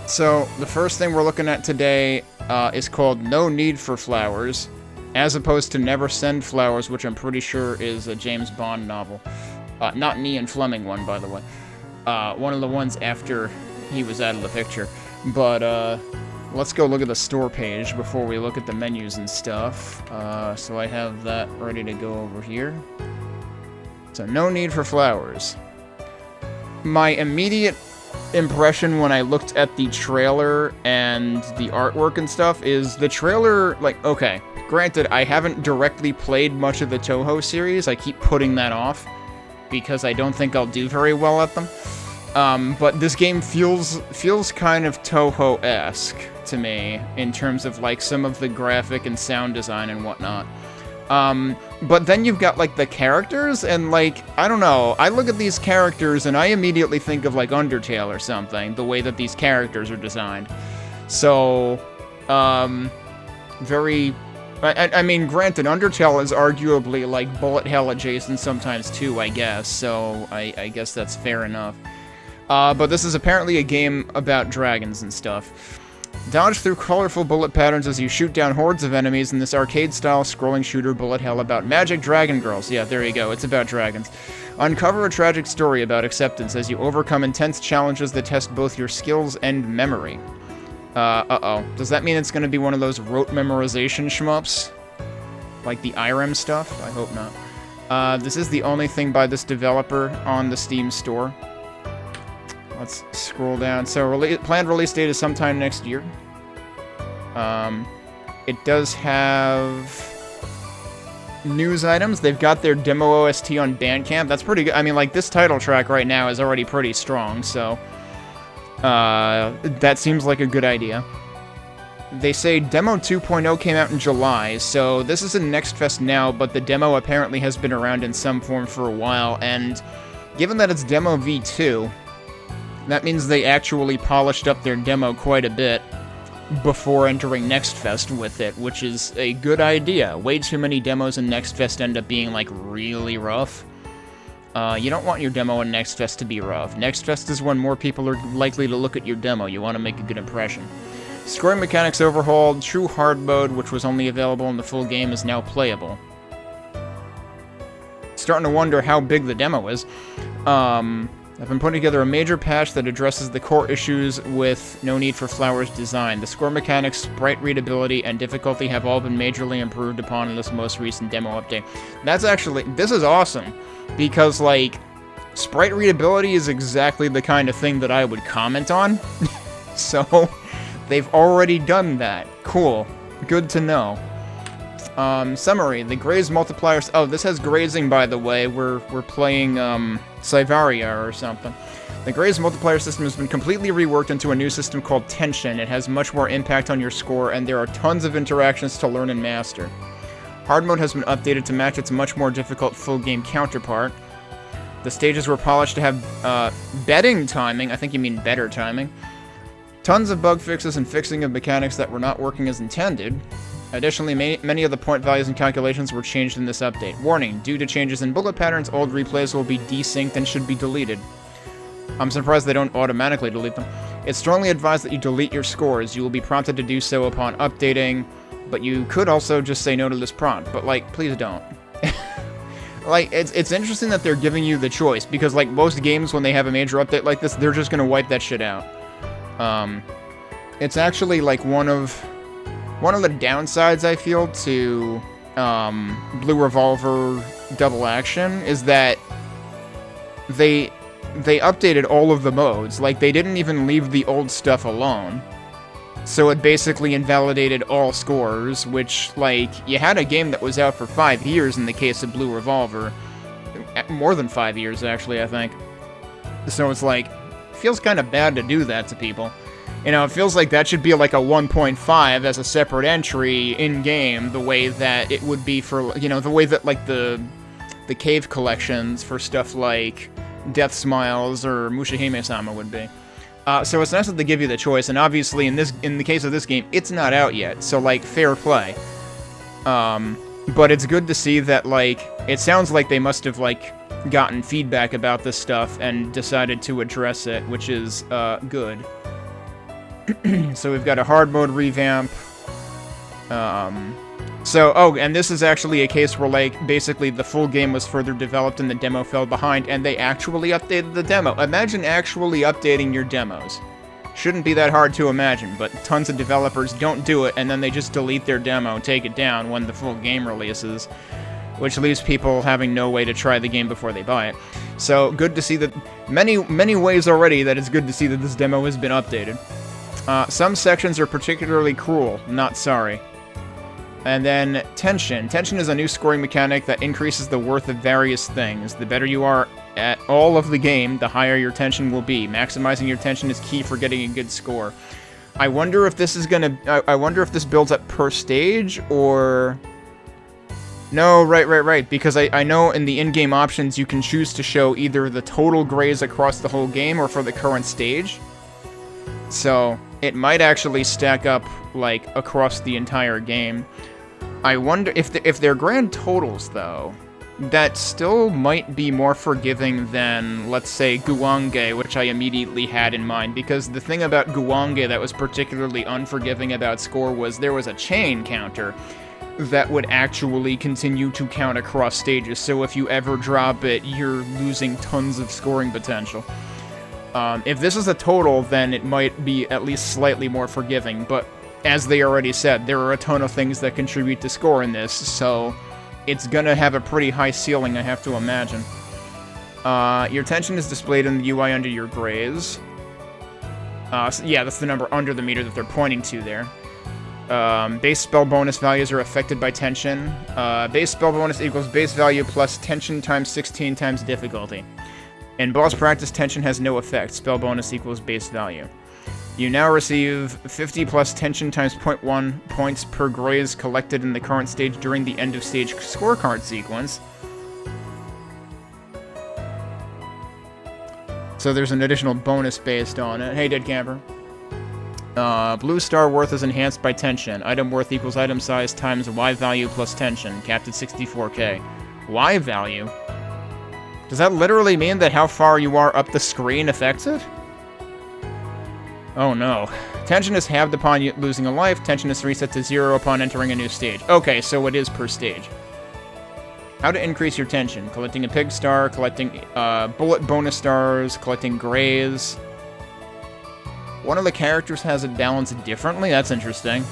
So, the first thing we're looking at today is called No Need for Flowers, as opposed to Never Send Flowers, which I'm pretty sure is a James Bond novel. Not an Ian Fleming one, by the way. One of the ones after he was out of the picture. But, let's go look at the store page before we look at the menus and stuff. So I have that ready to go over here. So, No Need for Flowers. My immediate impression when I looked at the trailer and the artwork and stuff is the trailer, like, okay, granted, I haven't directly played much of the Touhou series. I keep putting that off because I don't think I'll do very well at them. But this game feels kind of Touhou-esque to me in terms of, like, some of the graphic and sound design and whatnot. But then you've got, like, the characters, and, like, I don't know, I look at these characters and I immediately think of, like, Undertale or something, the way that these characters are designed. So, very... I mean, granted, Undertale is arguably, like, bullet hell adjacent sometimes too, I guess, so I guess that's fair enough. But this is apparently a game about dragons and stuff. Dodge through colorful bullet patterns as you shoot down hordes of enemies in this arcade-style scrolling shooter bullet hell about magic dragon girls. Yeah, there you go, it's about dragons. Uncover a tragic story about acceptance as you overcome intense challenges that test both your skills and memory. Uh-oh. Does that mean it's gonna be one of those rote memorization shmups? Like the IREM stuff? I hope not. This is the only thing by this developer on the Steam store. Let's scroll down. So, planned release date is sometime next year. It does have news items. They've got their demo OST on Bandcamp. That's pretty good. I mean, like, this title track right now is already pretty strong, so... that seems like a good idea. They say Demo 2.0 came out in July, so this is in Next Fest now, but the demo apparently has been around in some form for a while, and given that it's Demo V2... that means they actually polished up their demo quite a bit before entering Next Fest with it, which is a good idea. Way too many demos in Next Fest end up being, like, really rough. You don't want your demo in Next Fest to be rough. Next Fest is when more people are likely to look at your demo. You want to make a good impression. Scoring mechanics overhauled. True hard mode, which was only available in the full game, is now playable. Starting to wonder how big the demo is. I've been putting together a major patch that addresses the core issues with No Need for Flowers design. The score mechanics, sprite readability, and difficulty have all been majorly improved upon in this most recent demo update. That's actually... this is awesome, because, like, sprite readability is exactly the kind of thing that I would comment on. So, they've already done that. Cool. Good to know. Summary. The graze multipliers... oh, this has grazing, by the way. We're playing, Sivaria or something. The graze multiplier system has been completely reworked into a new system called Tension. It has much more impact on your score, and there are tons of interactions to learn and master. Hard mode has been updated to match its much more difficult full-game counterpart. The stages were polished to have, betting timing. I think you mean better timing. Tons of bug fixes and fixing of mechanics that were not working as intended. Additionally, many of the point values and calculations were changed in this update. Warning, due to changes in bullet patterns, old replays will be desynced and should be deleted. I'm surprised they don't automatically delete them. It's strongly advised that you delete your scores. You will be prompted to do so upon updating, but you could also just say no to this prompt, but, like, please don't. Like, it's interesting that they're giving you the choice, because, like, most games, when they have a major update like this, they're just gonna wipe that shit out. It's actually, like, one of the downsides, I feel, to Blue Revolver Double Action is that they updated all of the modes. Like, they didn't even leave the old stuff alone. So it basically invalidated all scores, which, like, you had a game that was out for 5 years in the case of Blue Revolver. More than 5 years, actually, I think. So it's like, feels kind of bad to do that to people. You know, it feels like that should be like a 1.5 as a separate entry in-game, the way that it would be for, you know, the way that, like, the cave collections for stuff like Death Smiles or Mushihime-sama would be. So it's nice that they give you the choice, and obviously in the case of this game, it's not out yet, so, like, fair play. But it's good to see that, like, it sounds like they must have, like, gotten feedback about this stuff and decided to address it, which is, good. So we've got a hard mode revamp. Oh, and this is actually a case where, like, basically the full game was further developed and the demo fell behind, and they actually updated the demo. Imagine actually updating your demos. Shouldn't be that hard to imagine, but tons of developers don't do it, and then they just delete their demo, take it down when the full game releases, which leaves people having no way to try the game before they buy it. So, good to see that many ways already that it's good to see that this demo has been updated. Some sections are particularly cruel, not sorry. And then, tension. Tension is a new scoring mechanic that increases the worth of various things. The better you are at all of the game, the higher your tension will be. Maximizing your tension is key for getting a good score. I wonder if this is gonna... I wonder if this builds up per stage, or... No, right, because I know in the in-game options you can choose to show either the total grades across the whole game or for the current stage. So, it might actually stack up, like, across the entire game. I wonder if they're grand totals, though, that still might be more forgiving than, let's say, Guange, which I immediately had in mind, because the thing about Guange that was particularly unforgiving about score was there was a chain counter that would actually continue to count across stages, so if you ever drop it, you're losing tons of scoring potential. If this is a total, then it might be at least slightly more forgiving, but as they already said, there are a ton of things that contribute to score in this, so it's gonna have a pretty high ceiling, I have to imagine. Your tension is displayed in the UI under your grades. So yeah, that's the number under the meter that they're pointing to there. Base spell bonus values are affected by tension. Base spell bonus equals base value plus tension times 16 times difficulty. In boss practice, tension has no effect. Spell bonus equals base value. You now receive 50 plus tension times 0.1 points per grades collected in the current stage during the end of stage scorecard sequence. So there's an additional bonus based on it. Hey, Dead Camper. Blue star worth is enhanced by tension. Item worth equals item size times Y value plus tension, capped at 64k. Y value? Does that literally mean that how far you are up the screen affects it? Oh no. Tension is halved upon losing a life. Tension is reset to 0 upon entering a new stage. Okay, so it is per stage. How to increase your tension. Collecting a pig star, collecting bullet bonus stars, collecting grays. One of the characters has it balanced differently. That's interesting.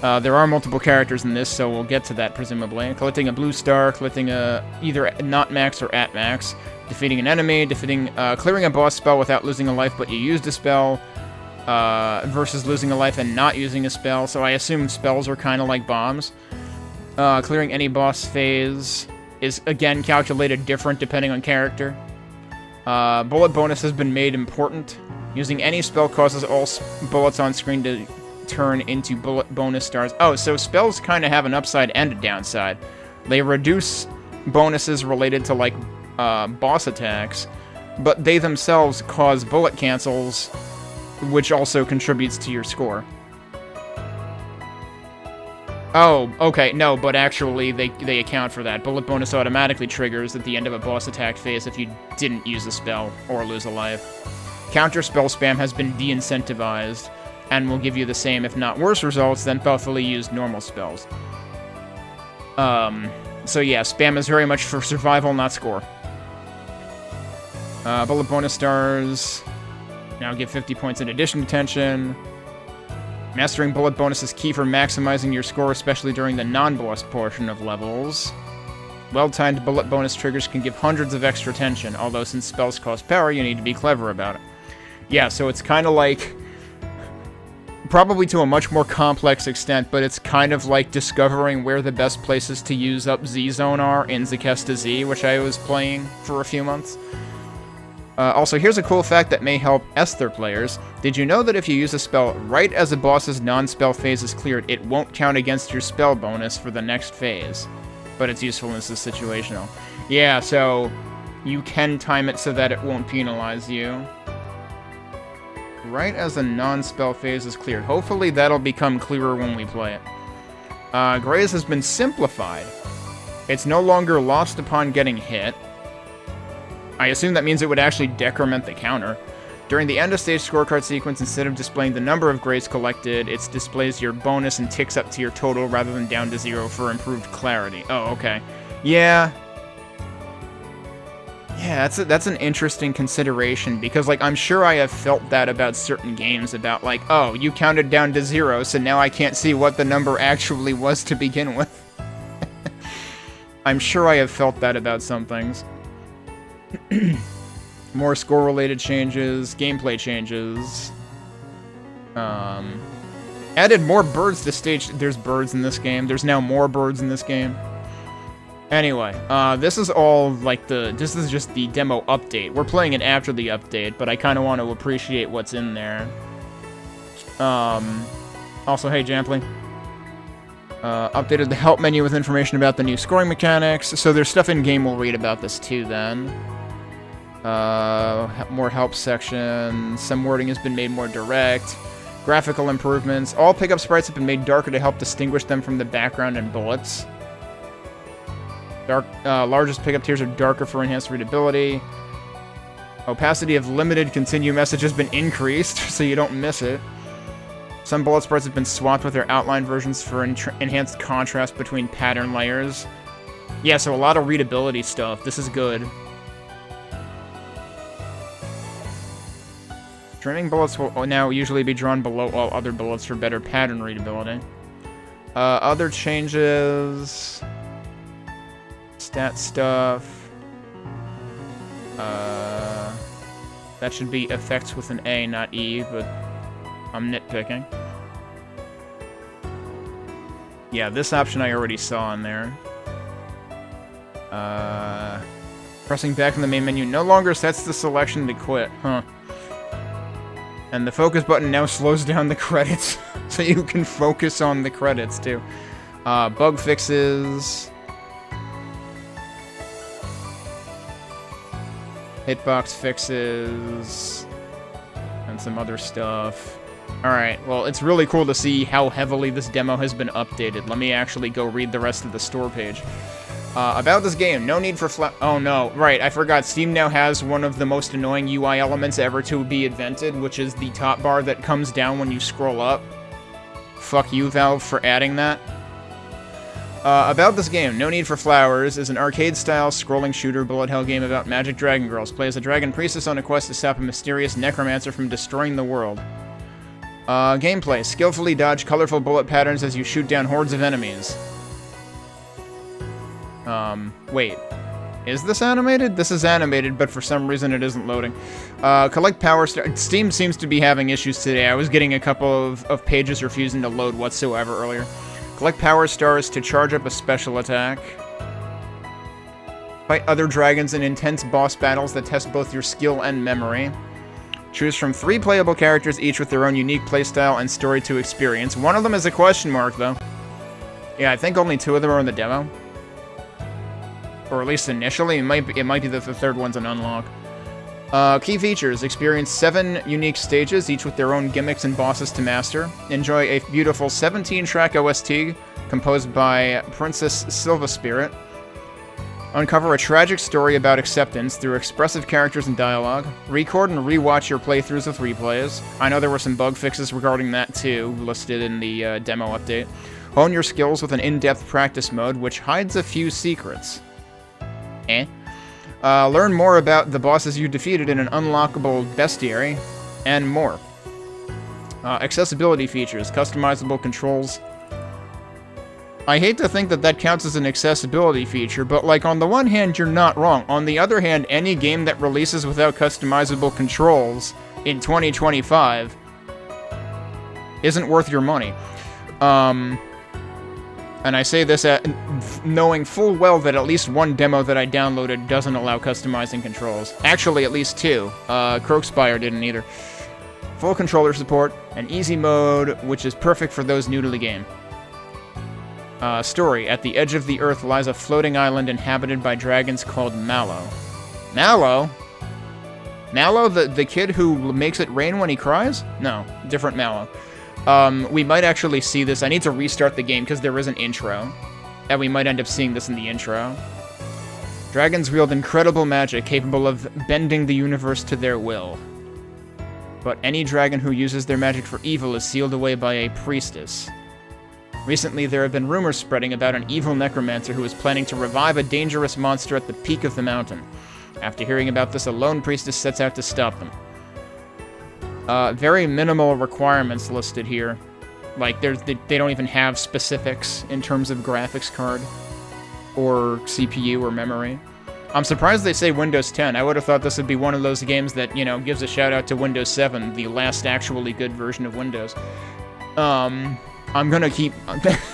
There are multiple characters in this, so we'll get to that, presumably. Collecting a blue star, collecting either not max or at max. Defeating an enemy, clearing a boss spell without losing a life, but you used a spell. Versus losing a life and not using a spell, so I assume spells are kind of like bombs. Clearing any boss phase is, again, calculated different depending on character. Bullet bonus has been made important. Using any spell causes all bullets on screen to turn into bullet bonus stars. Oh, so spells kind of have an upside and a downside. They reduce bonuses related to, like, boss attacks, but they themselves cause bullet cancels, which also contributes to your score. Oh, okay, no, but actually they account for that. Bullet bonus automatically triggers at the end of a boss attack phase if you didn't use a spell or lose a life. Counter spell spam has been de-incentivized, and will give you the same, if not worse, results than thoughtfully used normal spells. So yeah, spam is very much for survival, not score. Bullet bonus stars now give 50 points in addition to tension. Mastering bullet bonus is key for maximizing your score, especially during the non-boss portion of levels. Well-timed bullet bonus triggers can give hundreds of extra tension, although since spells cost power, you need to be clever about it. Yeah, so it's kind of like... probably to a much more complex extent, but it's kind of like discovering where the best places to use up Z-Zone are in Zakesta Z, which I was playing for a few months. Also, here's a cool fact that may help Esther players. Did you know that if you use a spell right as a boss's non-spell phase is cleared, it won't count against your spell bonus for the next phase? But its usefulness is situational. Yeah, so you can time it so that it won't penalize you. Right as a non-spell phase is cleared. Hopefully that'll become clearer when we play it. Graze has been simplified. It's no longer lost upon getting hit. I assume that means it would actually decrement the counter. During the end-of-stage scorecard sequence, instead of displaying the number of grades collected, it displays your bonus and ticks up to your total rather than down to 0 for improved clarity. Oh, okay. Yeah. Yeah, that's an interesting consideration, because, like, I'm sure I have felt that about certain games, about, like, oh, you counted down to 0, so now I can't see what the number actually was to begin with. I'm sure I have felt that about some things. More score-related changes, gameplay changes. Added more birds to stage... There's birds in this game. There's now more birds in this game. Anyway, this is all, like, this is just the demo update. We're playing it after the update, but I kind of want to appreciate what's in there. Also, hey, Jamply. Updated the help menu with information about the new scoring mechanics. So there's stuff in-game we'll read about this, too, then. More help sections. Some wording has been made more direct. Graphical improvements. All pickup sprites have been made darker to help distinguish them from the background and bullets. Largest pickup tiers are darker for enhanced readability. Opacity of limited continue message has been increased, so you don't miss it. Some bullet sprites have been swapped with their outline versions for enhanced contrast between pattern layers. Yeah, so a lot of readability stuff. This is good. Trimming bullets will now usually be drawn below all other bullets for better pattern readability. Other changes... Stat stuff. That should be effects with an A, not E, but I'm nitpicking. Yeah, this option I already saw in there. Pressing back in the main menu no longer sets the selection to quit, huh? And the focus button now slows down the credits, so you can focus on the credits, too. Bug fixes... Hitbox fixes, and some other stuff. Alright, well, it's really cool to see how heavily this demo has been updated. Let me actually go read the rest of the store page. About this game, no need for oh no, right, I forgot, Steam now has one of the most annoying UI elements ever to be invented, which is the top bar that comes down when you scroll up. Fuck you, Valve, for adding that. About this game, No Need for Flowers is an arcade-style scrolling shooter bullet hell game about magic dragon girls. Play as a dragon priestess on a quest to stop a mysterious necromancer from destroying the world. Gameplay. Skillfully dodge colorful bullet patterns as you shoot down hordes of enemies. Wait. Is this animated? This is animated, but for some reason it isn't loading. Collect power stars. Steam seems to be having issues today. I was getting a couple of pages refusing to load whatsoever earlier. Collect power stars to charge up a special attack. Fight other dragons in intense boss battles that test both your skill and memory. Choose from 3 playable characters, each with their own unique playstyle and story to experience. One of them is a question mark, though. Yeah, I think only 2 of them are in the demo. Or at least initially. It might be that the third one's an unlock. Key features. Experience 7 unique stages, each with their own gimmicks and bosses to master. Enjoy a beautiful 17-track OST composed by Princess Silva Spirit. Uncover a tragic story about acceptance through expressive characters and dialogue. Record and rewatch your playthroughs with replays. I know there were some bug fixes regarding that too, listed in the demo update. Hone your skills with an in-depth practice mode, which hides a few secrets. Learn more about the bosses you defeated in an unlockable bestiary, and more. Accessibility features, customizable controls. I hate to think that that counts as an accessibility feature, but, like, on the one hand, you're not wrong. On the other hand, any game that releases without customizable controls in 2025 isn't worth your money. And I say this knowing full well that at least one demo that I downloaded doesn't allow customizing controls. Actually, at least 2. Croakspire didn't either. Full controller support, and easy mode, which is perfect for those new to the game. Story. At the edge of the earth lies a floating island inhabited by dragons called Mallow. Mallow? Mallow, the kid who makes it rain when he cries? No, different Mallow. We might actually see this. I need to restart the game because there is an intro. And we might end up seeing this in the intro. Dragons wield incredible magic capable of bending the universe to their will. But any dragon who uses their magic for evil is sealed away by a priestess. Recently, there have been rumors spreading about an evil necromancer who is planning to revive a dangerous monster at the peak of the mountain. After hearing about this, a lone priestess sets out to stop them. Very minimal requirements listed here. Like, they don't even have specifics in terms of graphics card or CPU or memory. I'm surprised they say Windows 10. I would have thought this would be one of those games that, you know, gives a shout out to Windows 7, the last actually good version of Windows. I'm gonna keep...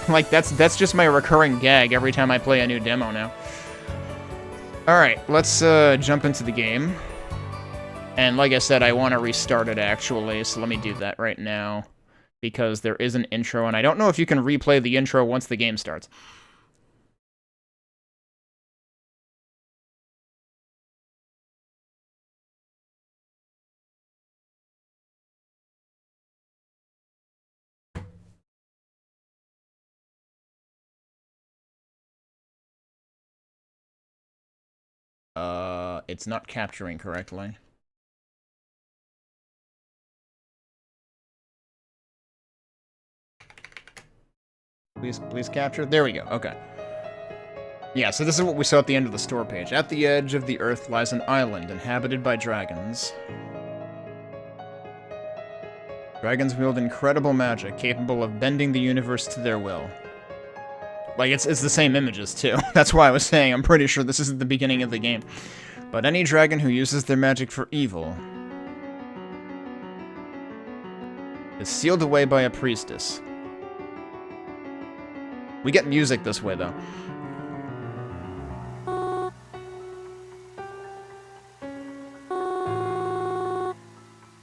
like, that's just my recurring gag every time I play a new demo now. Alright, let's jump into the game. And like I said, I want to restart it, actually, so let me do that right now. Because there is an intro, and I don't know if you can replay the intro once the game starts. It's not capturing correctly. Please capture. There we go. Okay. Yeah, so this is what we saw at the end of the store page. At the edge of the earth lies an island inhabited by dragons. Dragons wield incredible magic, capable of bending the universe to their will. Like, it's the same images, too. That's why I was saying I'm pretty sure this isn't the beginning of the game. But any dragon who uses their magic for evil is sealed away by a priestess. We get music this way, though.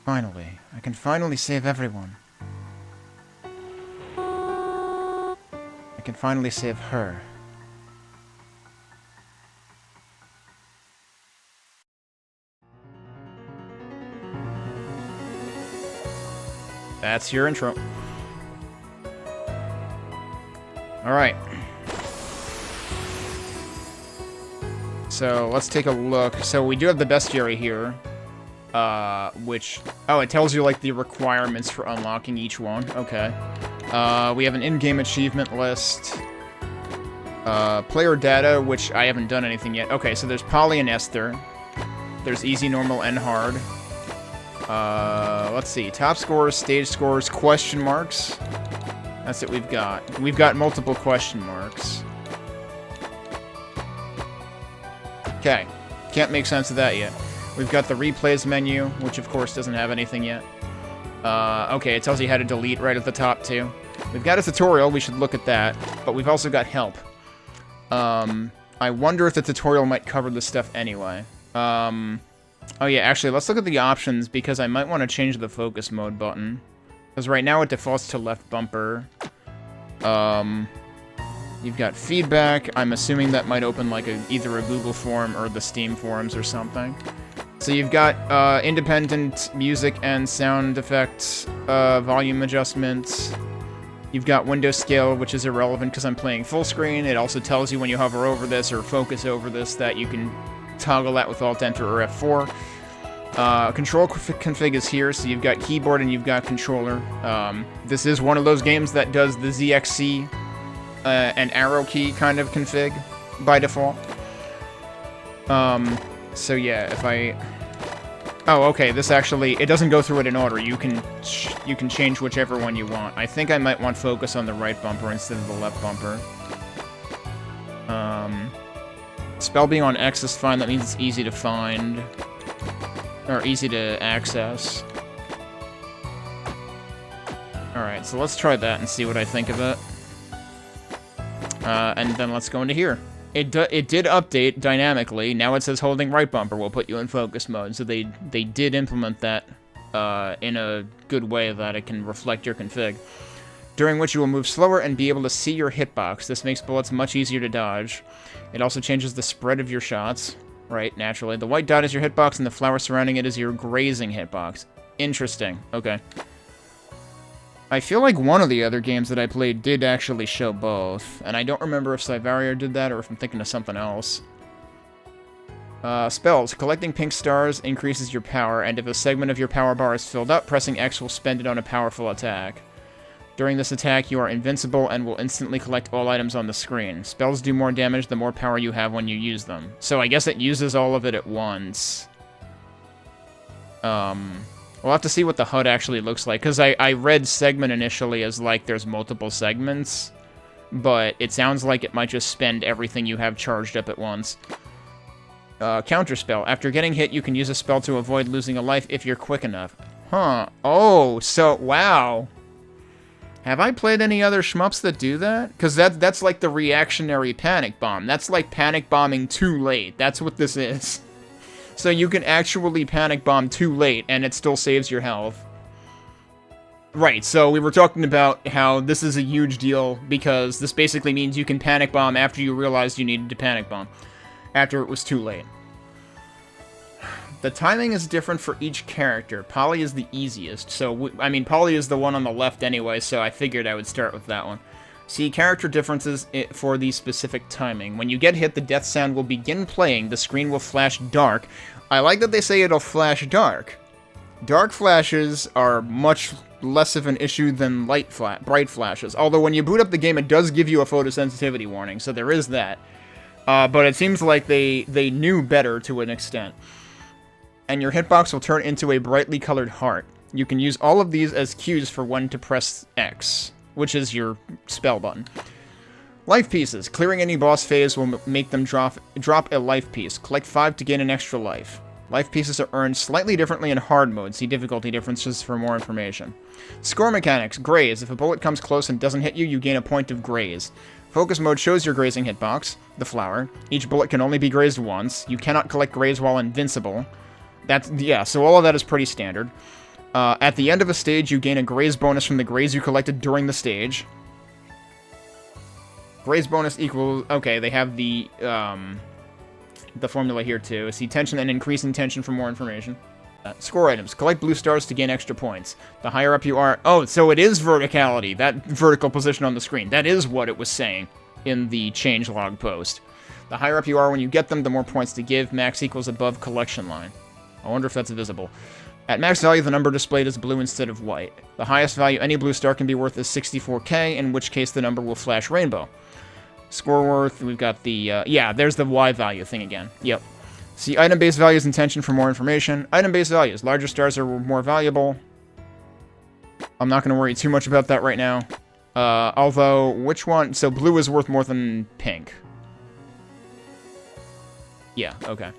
Finally. I can finally save everyone. I can finally save her. That's your intro. Alright. So, let's take a look. So, we do have the bestiary here. Which... Oh, it tells you, like, the requirements for unlocking each one. Okay. We have an in-game achievement list. Player data, which I haven't done anything yet. Okay, so there's Polly and Esther. There's easy, normal, and hard. Let's see. Top scores, stage scores, question marks. That's what we've got. We've got multiple question marks. Okay. Can't make sense of that yet. We've got the replays menu, which of course doesn't have anything yet. Okay, it tells you how to delete right at the top, too. We've got a tutorial, we should look at that. But we've also got help. I wonder if the tutorial might cover this stuff anyway. Oh yeah, actually, let's look at the options, because I might want to change the focus mode button. Because right now it defaults to left bumper. You've got feedback. I'm assuming that might open like either a Google form or the Steam forums or something. So you've got independent music and sound effects, volume adjustments. You've got window scale, which is irrelevant because I'm playing full screen. It also tells you when you hover over this or focus over this that you can toggle that with Alt-Enter or F4. Control config is here, so you've got keyboard and you've got controller. This is one of those games that does the ZXC and arrow key kind of config by default. So yeah, if I... Oh, okay, this actually... It doesn't go through it in order. You can change whichever one you want. I think I might want focus on the right bumper instead of the left bumper. Spell being on X is fine. That means it's easy to find. Or easy to access. Alright, so let's try that and see what I think of it. And then let's go into here. It did update dynamically. Now it says holding right bumper will put you in focus mode. So they did implement that in a good way that it can reflect your config. During which you will move slower and be able to see your hitbox. This makes bullets much easier to dodge. It also changes the spread of your shots. Right, naturally. The white dot is your hitbox and the flower surrounding it is your grazing hitbox. Interesting. Okay. I feel like one of the other games that I played did actually show both, and I don't remember if Cyvaria did that or if I'm thinking of something else. Spells. Collecting pink stars increases your power, and if a segment of your power bar is filled up, pressing X will spend it on a powerful attack. During this attack, you are invincible and will instantly collect all items on the screen. Spells do more damage the more power you have when you use them. So I guess it uses all of it at once. We'll have to see what the HUD actually looks like, because I read segment initially as like there's multiple segments, but it sounds like it might just spend everything you have charged up at once. Counterspell. After getting hit, you can use a spell to avoid losing a life if you're quick enough. Huh. Oh, so, wow. Have I played any other shmups that do that? Because that's like the reactionary panic bomb. That's like panic bombing too late. That's what this is. So you can actually panic bomb too late, and it still saves your health. Right, so we were talking about how this is a huge deal, because this basically means you can panic bomb after you realized you needed to panic bomb. After it was too late. The timing is different for each character. Polly is the easiest, so, I mean, Polly is the one on the left anyway, so I figured I would start with that one. See character differences for the specific timing. When you get hit, the death sound will begin playing, the screen will flash dark. I like that they say it'll flash dark. Dark flashes are much less of an issue than bright flashes, although when you boot up the game, it does give you a photosensitivity warning, so there is that. But it seems like they knew better to an extent. And your hitbox will turn into a brightly colored heart. You can use all of these as cues for when to press X, which is your spell button. Life pieces. Clearing any boss phase will make them drop a life piece. Collect 5 to gain an extra life. Life pieces are earned slightly differently in hard mode. See difficulty differences for more information. Score mechanics. Graze. If a bullet comes close and doesn't hit you, you gain a point of graze. Focus mode shows your grazing hitbox, the flower. Each bullet can only be grazed once. You cannot collect graze while invincible. Yeah, so all of that is pretty standard. At the end of a stage, you gain a graze bonus from the graze you collected during the stage. Graze bonus equals... Okay, they have the formula here too. See tension and increasing tension for more information. Score items. Collect blue stars to gain extra points. The higher up you are... Oh, so it is verticality. That vertical position on the screen. That is what it was saying in the changelog post. The higher up you are when you get them, the more points to give. Max equals above collection line. I wonder if that's visible. At max value, the number displayed is blue instead of white. The highest value any blue star can be worth is 64k, in which case the number will flash rainbow. Score worth, we've got the... yeah, there's the Y value thing again. Yep. See item-based values and tension for more information. Item-based values. Larger stars are more valuable. I'm not going to worry too much about that right now. Although, which one? So blue is worth more than pink. Yeah, okay.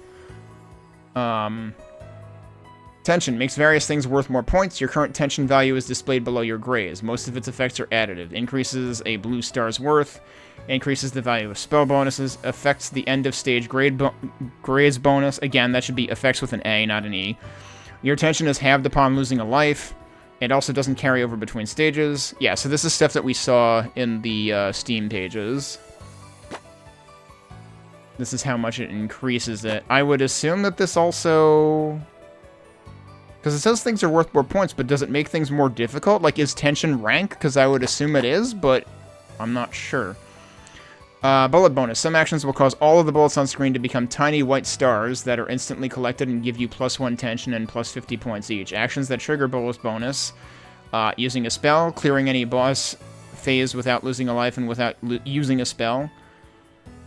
Tension makes various things worth more points. Your current tension value is displayed below your graze. Most of its effects are additive. Increases a blue star's worth. Increases the value of spell bonuses. Affects the end of stage graze bonus. Again, that should be effects with an A, not an E. Your tension is halved upon losing a life. It also doesn't carry over between stages. Yeah, so this is stuff that we saw in the Steam pages. This is how much it increases it. I would assume that this also... Because it says things are worth more points, but does it make things more difficult? Like, is tension rank? Because I would assume it is, but I'm not sure. Bullet bonus. Some actions will cause all of the bullets on screen to become tiny white stars that are instantly collected and give you +1 tension and plus 50 points each. Actions that trigger bullet bonus. Using a spell, clearing any boss phase without losing a life and without using a spell.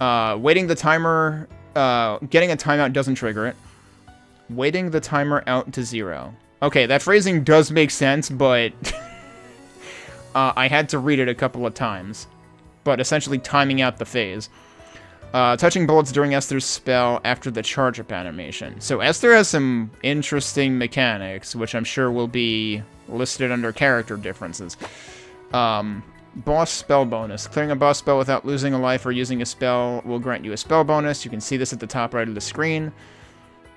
Waiting the timer... getting a timeout doesn't trigger it. Waiting the timer out to 0. Okay, that phrasing does make sense, but... I had to read it a couple of times. But essentially timing out the phase. Touching bullets during Esther's spell after the charge-up animation. So Esther has some interesting mechanics, which I'm sure will be listed under character differences. Boss spell bonus. Clearing a boss spell without losing a life or using a spell will grant you a spell bonus. You can see this at the top right of the screen.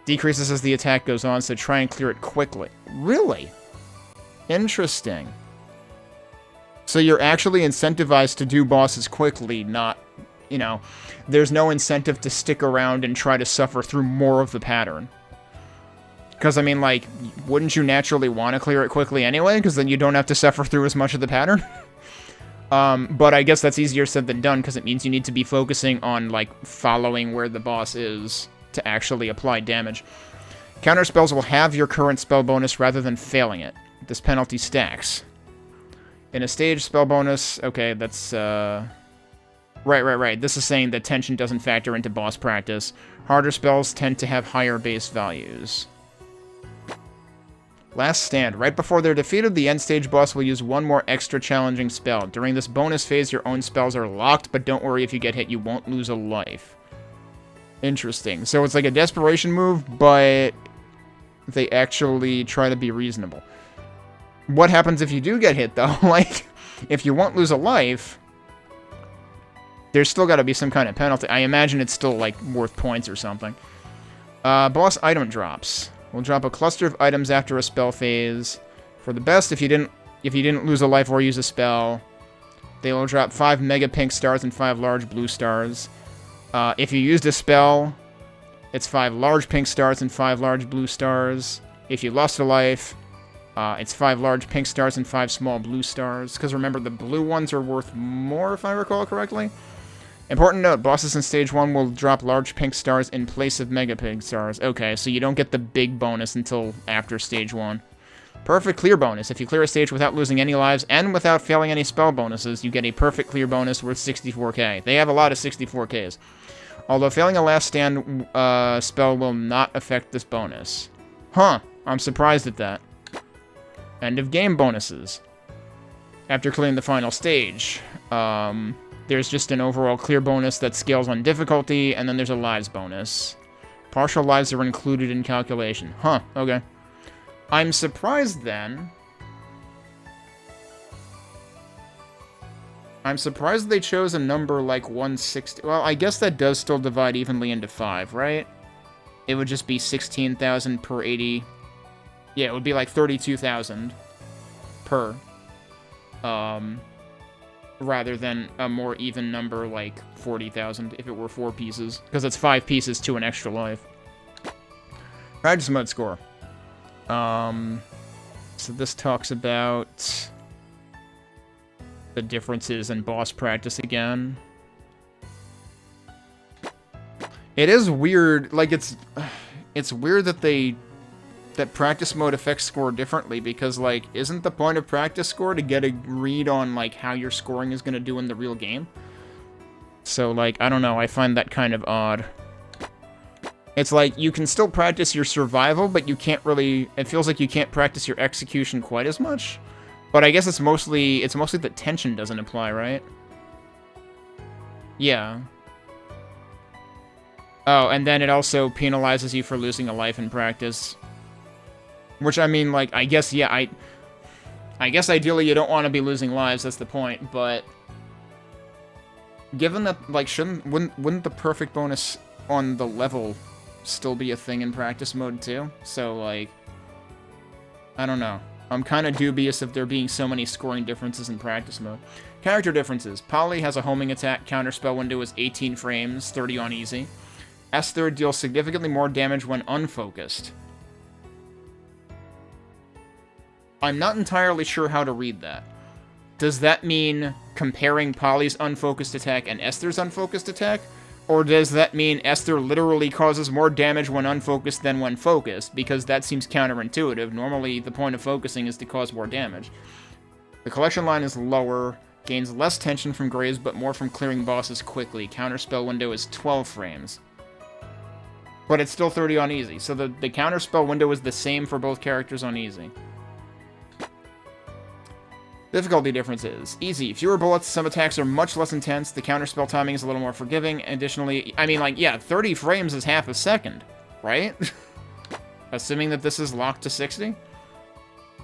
Decreases as the attack goes on, so try and clear it quickly. Really? Interesting. So you're actually incentivized to do bosses quickly, not, you know, there's no incentive to stick around and try to suffer through more of the pattern. Because, I mean, like, wouldn't you naturally want to clear it quickly anyway? Because then you don't have to suffer through as much of the pattern? But I guess that's easier said than done, because it means you need to be focusing on, like, following where the boss is to actually apply damage. Counter spells will have your current spell bonus rather than failing it. This penalty stacks. In a stage spell bonus... Okay, that's... Right. This is saying that tension doesn't factor into boss practice. Harder spells tend to have higher base values. Last stand. Right before they're defeated, the end stage boss will use one more extra challenging spell. During this bonus phase, your own spells are locked, but don't worry, if you get hit, you won't lose a life. Interesting. So it's like a desperation move, but they actually try to be reasonable. What happens if you do get hit, though? Like, if you won't lose a life, there's still got to be some kind of penalty. I imagine it's still, like, worth points or something. Boss item drops. We'll drop a cluster of items after a spell phase. For the best, if you didn't lose a life or use a spell, they will drop 5 mega pink stars and 5 large blue stars. If you used a spell, it's 5 large pink stars and 5 large blue stars. If you lost a life, it's 5 large pink stars and 5 small blue stars. Because remember, the blue ones are worth more, if I recall correctly. Important note, bosses in Stage 1 will drop large pink stars in place of mega pink stars. Okay, so you don't get the big bonus until after Stage 1. Perfect clear bonus. If you clear a stage without losing any lives and without failing any spell bonuses, you get a perfect clear bonus worth 64k. They have a lot of 64ks. Although failing a last stand spell will not affect this bonus. Huh, I'm surprised at that. End of game bonuses. After clearing the final stage, there's just an overall clear bonus that scales on difficulty, and then there's a lives bonus. Partial lives are included in calculation. Huh, okay. I'm surprised then. I'm surprised they chose a number like 160. Well, I guess that does still divide evenly into 5, right? It would just be 16,000 per 80. Yeah, it would be like 32,000 per. Rather than a more even number like 40,000 if it were 4 pieces. Because it's 5 pieces to an extra life. Practice mode score. So this talks about the differences in boss practice again. It is weird, like it's weird that practice mode affects score differently, because, like, isn't the point of practice score to get a read on, like, how your scoring is gonna do in the real game? So, like, I don't know, I find that kind of odd. It's like, you can still practice your survival, but you can't really... It feels like you can't practice your execution quite as much. But I guess it's mostly that tension doesn't apply, right? Yeah. Oh, and then it also penalizes you for losing a life in practice. Which, I mean, like, I guess, yeah, I guess ideally you don't want to be losing lives, that's the point, but... Given that, like, wouldn't the perfect bonus on the level still be a thing in practice mode, too? So, like... I don't know. I'm kind of dubious of there being so many scoring differences in practice mode. Character differences. Polly has a homing attack, counterspell window is 18 frames, 30 on easy. Esther deals significantly more damage when unfocused. I'm not entirely sure how to read that. Does that mean comparing Polly's unfocused attack and Esther's unfocused attack? Or does that mean Esther literally causes more damage when unfocused than when focused? Because that seems counterintuitive. Normally, the point of focusing is to cause more damage. The collection line is lower, gains less tension from graves, but more from clearing bosses quickly. Counterspell window is 12 frames. But it's still 30 on easy, so the counterspell window is the same for both characters on easy. Difficulty differences. Easy. Fewer bullets, some attacks are much less intense, the counterspell timing is a little more forgiving, additionally, I mean, like, yeah, 30 frames is half a second, right? Assuming that this is locked to 60?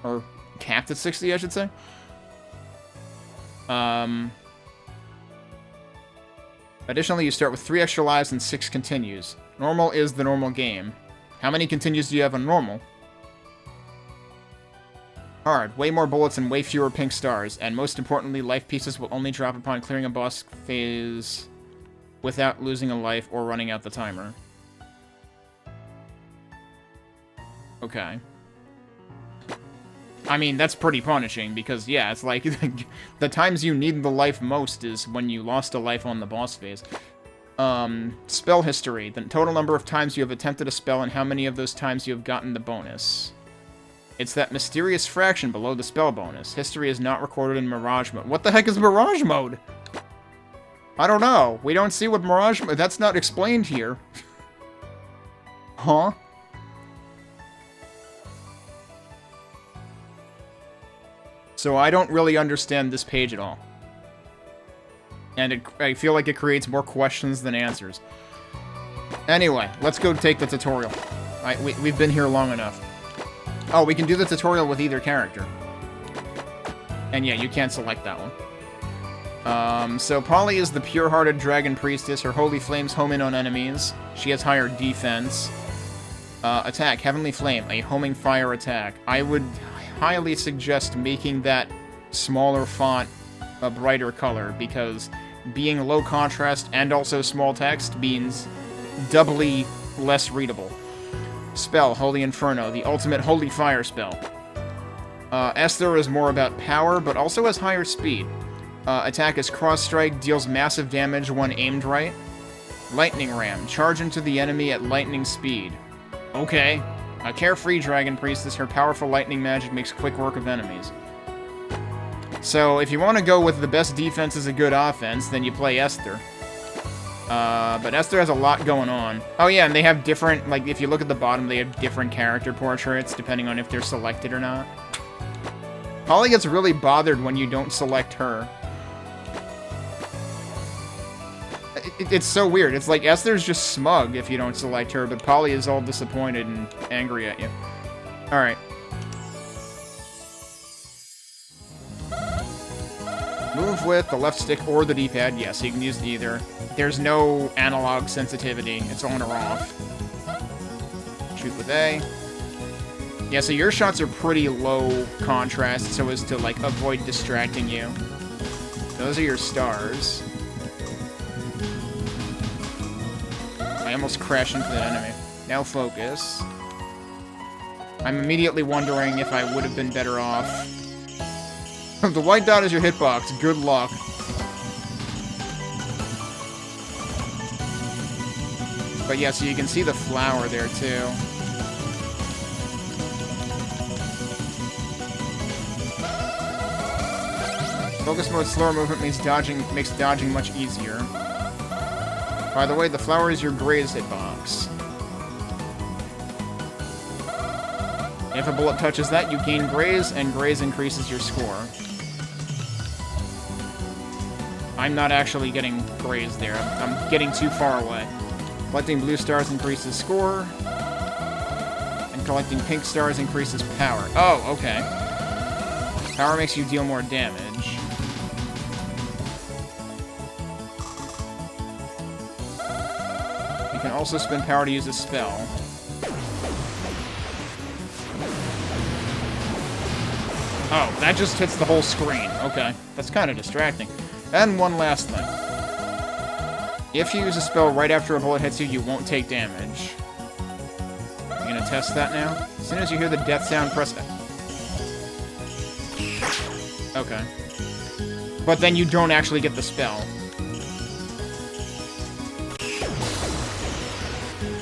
Or capped at 60, I should say. Additionally, you start with 3 extra lives and 6 continues. Normal is the normal game. How many continues do you have on normal? Hard. Way more bullets and way fewer pink stars. And most importantly, life pieces will only drop upon clearing a boss phase without losing a life or running out the timer. Okay. I mean, that's pretty punishing, because, yeah, it's like, the times you need the life most is when you lost a life on the boss phase. Spell history. The total number of times you have attempted a spell and how many of those times you have gotten the bonus. It's that mysterious fraction below the spell bonus. History is not recorded in Mirage Mode. What the heck is Mirage Mode? I don't know. We don't see what Mirage Mode... That's not explained here. Huh? So I don't really understand this page at all. And I feel like it creates more questions than answers. Anyway, let's go take the tutorial. We've been here long enough. Oh, we can do the tutorial with either character. And yeah, you can't select that one. So Polly is the pure-hearted dragon priestess. Her holy flames home in on enemies. She has higher defense. Attack, Heavenly Flame, a homing fire attack. I would highly suggest making that smaller font a brighter color, because being low contrast and also small text means doubly less readable. Spell, Holy Inferno, the ultimate holy fire spell. Esther is more about power, but also has higher speed. Attack is Cross Strike, deals massive damage when aimed right. Lightning Ram, charge into the enemy at lightning speed. Okay. A carefree dragon priestess, her powerful lightning magic makes quick work of enemies. So, if you want to go with the best defense is a good offense, then you play Esther. But Esther has a lot going on. Oh yeah, and they have different, like, if you look at the bottom, they have different character portraits, depending on if they're selected or not. Polly gets really bothered when you don't select her. It's so weird. It's like Esther's just smug if you don't select her, but Polly is all disappointed and angry at you. Alright. Move with the left stick or the D-pad. Yes, you can use either. There's no analog sensitivity. It's on or off. Shoot with A. Yeah, so your shots are pretty low contrast so as to, like, avoid distracting you. Those are your stars. I almost crashed into that enemy. Now focus. I'm immediately wondering if I would have been better off. The white dot is your hitbox. Good luck. But yeah, so you can see the flower there, too. Focus mode slower movement makes dodging much easier. By the way, the flower is your graze hitbox. If a bullet touches that, you gain graze, and graze increases your score. I'm not actually getting graze there. I'm getting too far away. Collecting blue stars increases score. And collecting pink stars increases power. Oh, okay. Power makes you deal more damage. You can also spend power to use a spell. Oh, that just hits the whole screen. Okay, that's kind of distracting. And one last thing. If you use a spell right after a bullet hits you, you won't take damage. You gonna test that now? As soon as you hear the death sound, press it. Okay. But then you don't actually get the spell.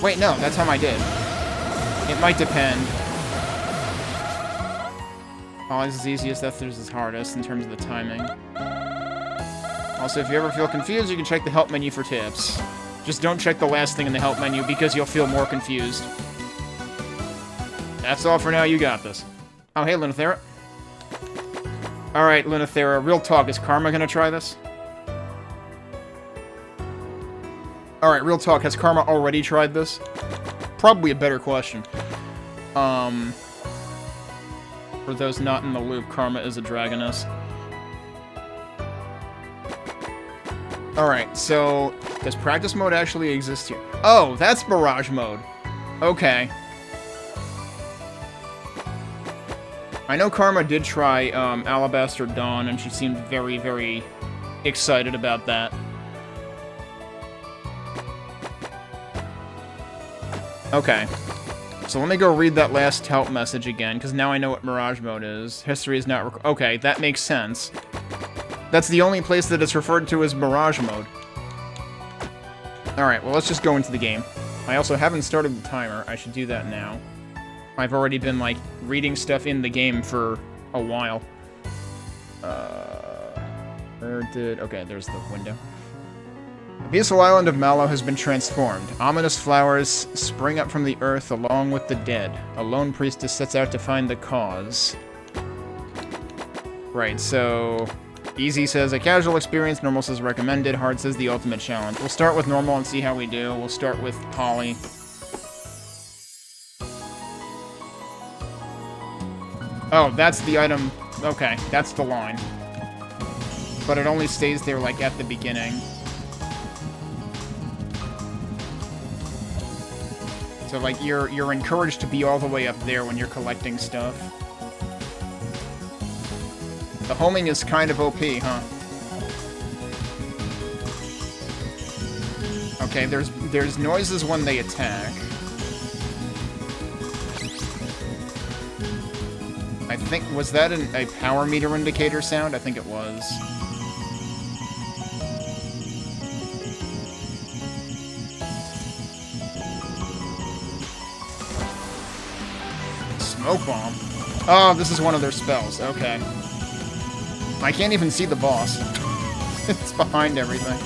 Wait, no, that's how I did. It might depend. Polly's is easiest, Esther's is hardest in terms of the timing. Also, if you ever feel confused, you can check the help menu for tips. Just don't check the last thing in the help menu because you'll feel more confused. That's all for now, you got this. Oh, hey, Lunathera. Alright, Lunathera, real talk, is Karma gonna try this? Alright, real talk, has Karma already tried this? Probably a better question. For those not in the loop, Karma is a dragoness. Alright, so, does practice mode actually exist here? Oh, that's Mirage mode. Okay. I know Karma did try Alabaster Dawn, and she seemed very, very excited about that. Okay. So let me go read that last help message again, because now I know what Mirage mode is. History is not... Okay, that makes sense. That's the only place that it's referred to as Mirage mode. Alright, well, let's just go into the game. I also haven't started the timer. I should do that now. I've already been, like, reading stuff in the game for a while. Okay, there's the window. The peaceful island of Mallow has been transformed. Ominous flowers spring up from the earth along with the dead. A lone priestess sets out to find the cause. Right, so... Easy says a casual experience, normal says recommended, hard says the ultimate challenge. We'll start with normal and see how we do. We'll start with Polly. Oh, that's the item. Okay, that's the line. But it only stays there, like, at the beginning. So, like, you're encouraged to be all the way up there when you're collecting stuff. The homing is kind of OP, huh? Okay, there's noises when they attack. I think, was that a power meter indicator sound? I think it was. Smoke bomb. Oh, this is one of their spells. Okay. I can't even see the boss. It's behind everything.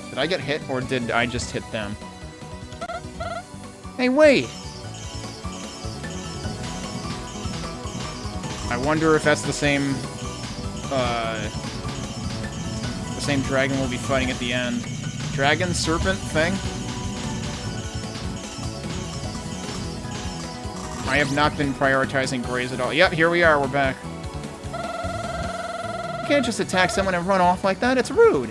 Did I get hit, or did I just hit them? Hey, wait! I wonder if that's the same dragon we'll be fighting at the end. Dragon, serpent thing? I have not been prioritizing Grays at all. Yep, here we are, we're back. You can't just attack someone and run off like that, it's rude.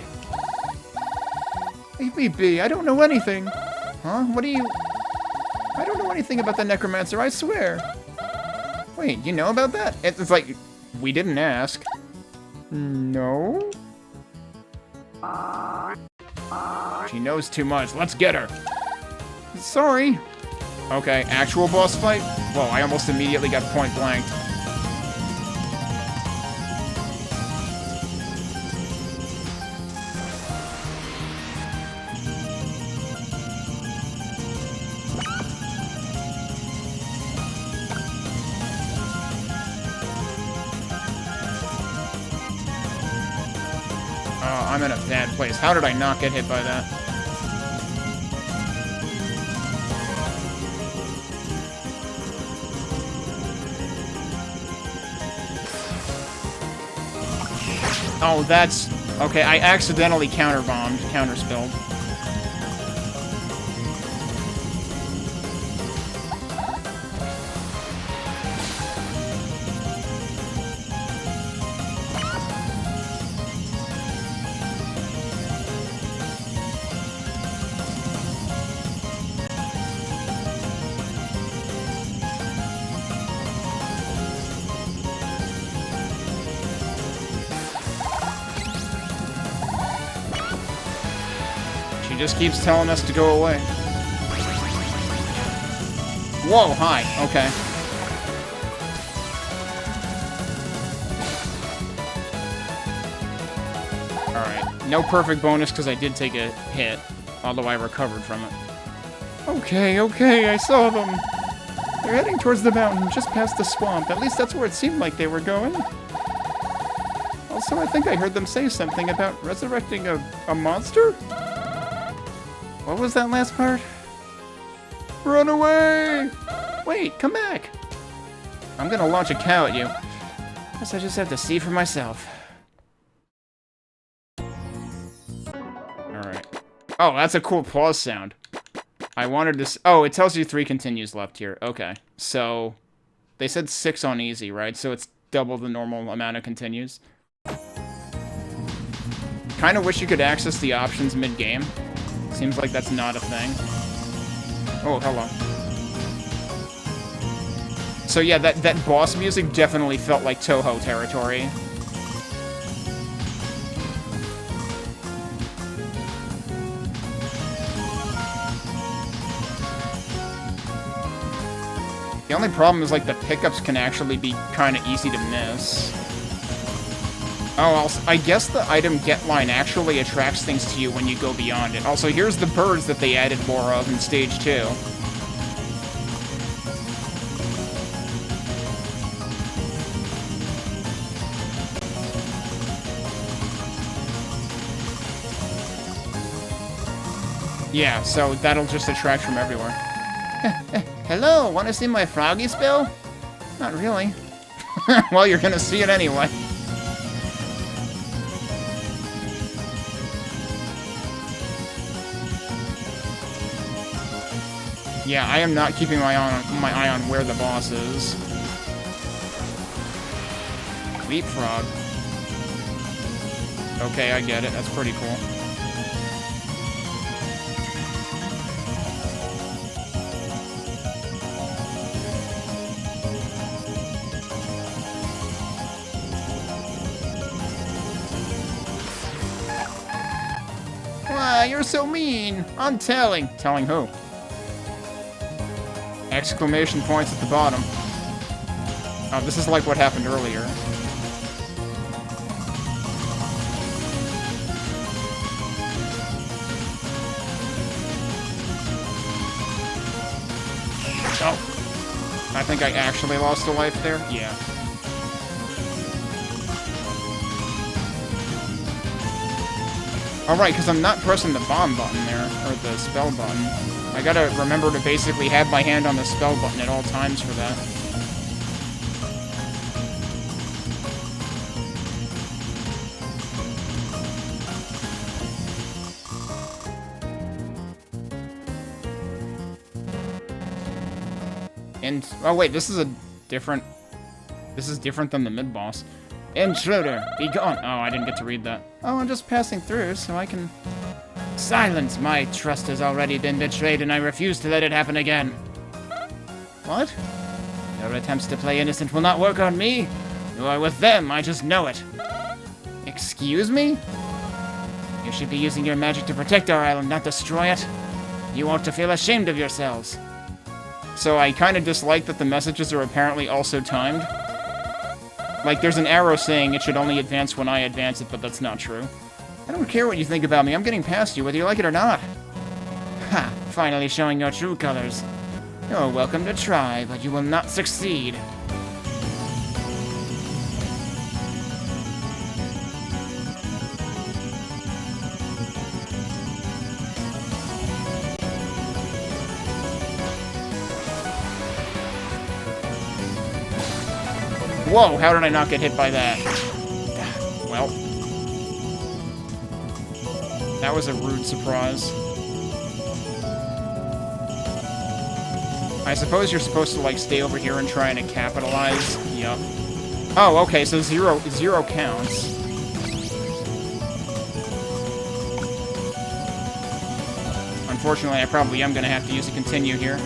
Leave me be, I don't know anything. Huh? What do you... I don't know anything about the necromancer, I swear. Wait, you know about that? It's like, we didn't ask. No? She knows too much, let's get her. Sorry. Okay, actual boss fight? Whoa, I almost immediately got point blanked. Oh, I'm in a bad place. How did I not get hit by that? Oh, that's... Okay, I accidentally counterspilled. She just keeps telling us to go away. Whoa, hi. Okay. Alright. No perfect bonus because I did take a hit, although I recovered from it. Okay, I saw them. They're heading towards the mountain, just past the swamp. At least that's where it seemed like they were going. Also, I think I heard them say something about resurrecting a monster? What was that last part? Run away! Wait, come back! I'm gonna launch a cow at you. Guess I just have to see for myself. Alright. Oh, that's a cool pause sound. I wanted to... Oh, it tells you 3 continues left here. Okay. So, they said 6 on easy, right? So it's double the normal amount of continues. Kinda wish you could access the options mid-game. Seems like that's not a thing. Oh, hello. So yeah, that boss music definitely felt like Touhou territory. The only problem is, like, the pickups can actually be kinda easy to miss. Oh, I guess the item get line actually attracts things to you when you go beyond it. Also, here's the birds that they added more of in Stage 2. Yeah, so that'll just attract from everywhere. Hello, want to see my froggy spill? Not really. Well, you're gonna see it anyway. Yeah, I am not keeping my eye on where the boss is. Leapfrog. Okay, I get it. That's pretty cool. Why, you're so mean! I'm telling. Telling who? Exclamation points at the bottom. Oh, this is like what happened earlier. Oh. I think I actually lost a life there? Yeah. Alright, because I'm not pressing the bomb button there, or the spell button. I gotta remember to basically have my hand on the spell button at all times for that. And, oh wait, this is different than the mid-boss. Intruder, be gone! Oh, I didn't get to read that. Oh, I'm just passing through, so I can... Silence! My trust has already been betrayed, and I refuse to let it happen again. What? Your attempts to play innocent will not work on me. You are with them, I just know it. Excuse me? You should be using your magic to protect our island, not destroy it. You ought to feel ashamed of yourselves. So I kind of dislike that the messages are apparently also timed. Like, there's an arrow saying it should only advance when I advance it, but that's not true. I don't care what you think about me, I'm getting past you, whether you like it or not. Ha! Finally showing your true colors. You're welcome to try, but you will not succeed. Whoa, how did I not get hit by that? Well. That was a rude surprise. I suppose you're supposed to, like, stay over here and try and capitalize. Yup. Oh, okay, so zero counts. Unfortunately, I probably am gonna have to use a continue here.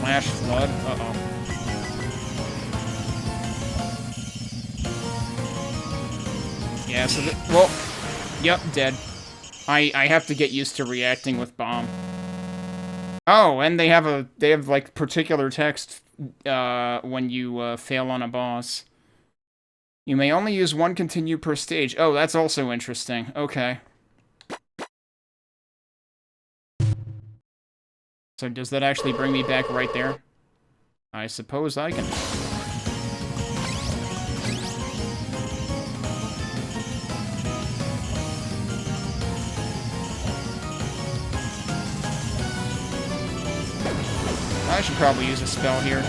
Flash flood? Uh-oh. Yeah, so well, yep, dead. I have to get used to reacting with bomb. Oh, and they have like particular text when you fail on a boss. You may only use one continue per stage. Oh, that's also interesting. Okay. So does that actually bring me back right there? I suppose I can. I should probably use a spell here.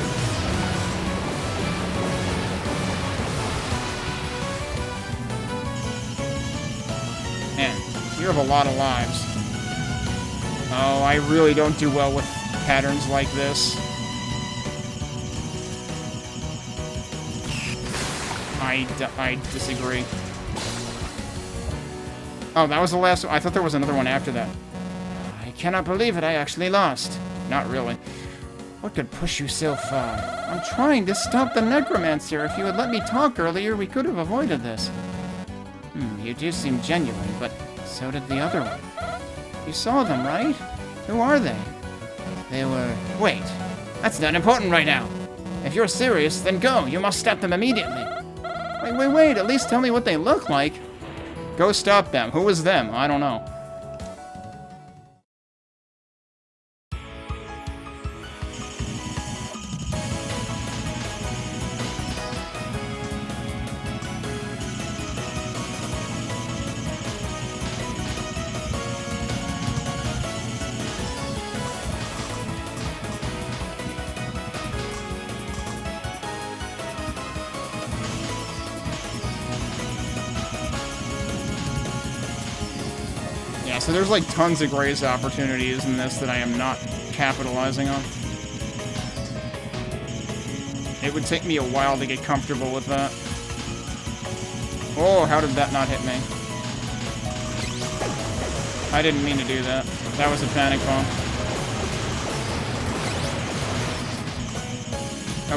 Man, you have a lot of lives. Oh, I really don't do well with patterns like this. I disagree. Oh, that was the last one. I thought there was another one after that. I cannot believe it. I actually lost. Not really. What could push you so far? I'm trying to stop the necromancer. If you had let me talk earlier, we could have avoided this. You do seem genuine, but so did the other one. You saw them, right? Who are they? They were... Wait, that's not important right now. If you're serious, then go. You must stop them immediately. Wait, at least tell me what they look like. Go stop them. Who was them? I don't know. So there's like tons of grace opportunities in this that I am not capitalizing on. It would take me a while to get comfortable with that. Oh, how did that not hit me? I didn't mean to do that. That was a panic bomb.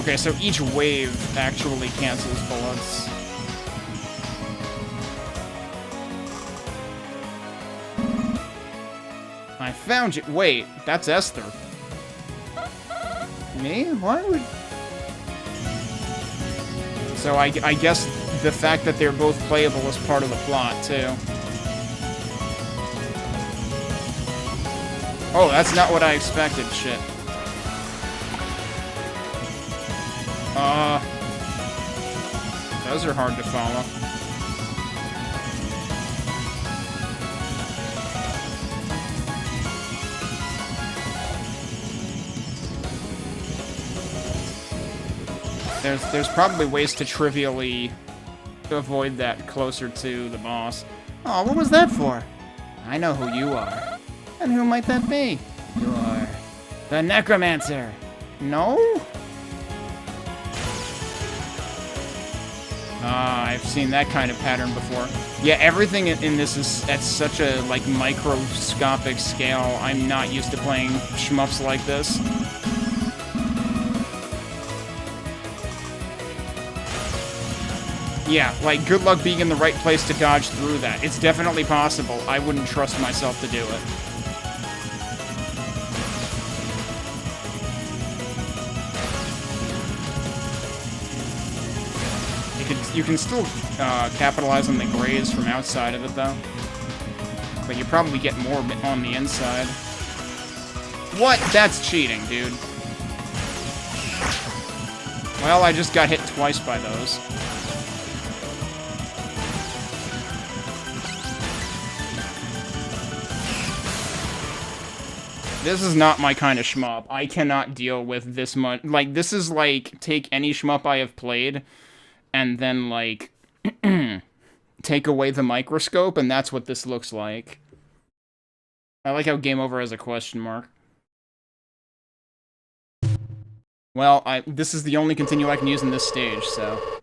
Okay, so each wave actually cancels bullets. I found you. Wait, that's Esther. Me? Why would... So I guess the fact that they're both playable is part of the plot, too. Oh, that's not what I expected. Shit. Those are hard to follow. There's probably ways to trivially avoid that closer to the boss. Oh, what was that for? I know who you are. And who might that be? You're the Necromancer. No? I've seen that kind of pattern before. Yeah, everything in this is at such a, like, microscopic scale. I'm not used to playing shmups like this. Yeah, like, good luck being in the right place to dodge through that. It's definitely possible. I wouldn't trust myself to do it. You can still capitalize on the grays from outside of it, though. But you probably get more on the inside. What? That's cheating, dude. Well, I just got hit twice by those. This is not my kind of shmup. I cannot deal with this much. Like, this is like, take any shmup I have played, and then, like, take away the microscope, and that's what this looks like. I like how game over has a question mark. Well, this is the only continue I can use in this stage, so...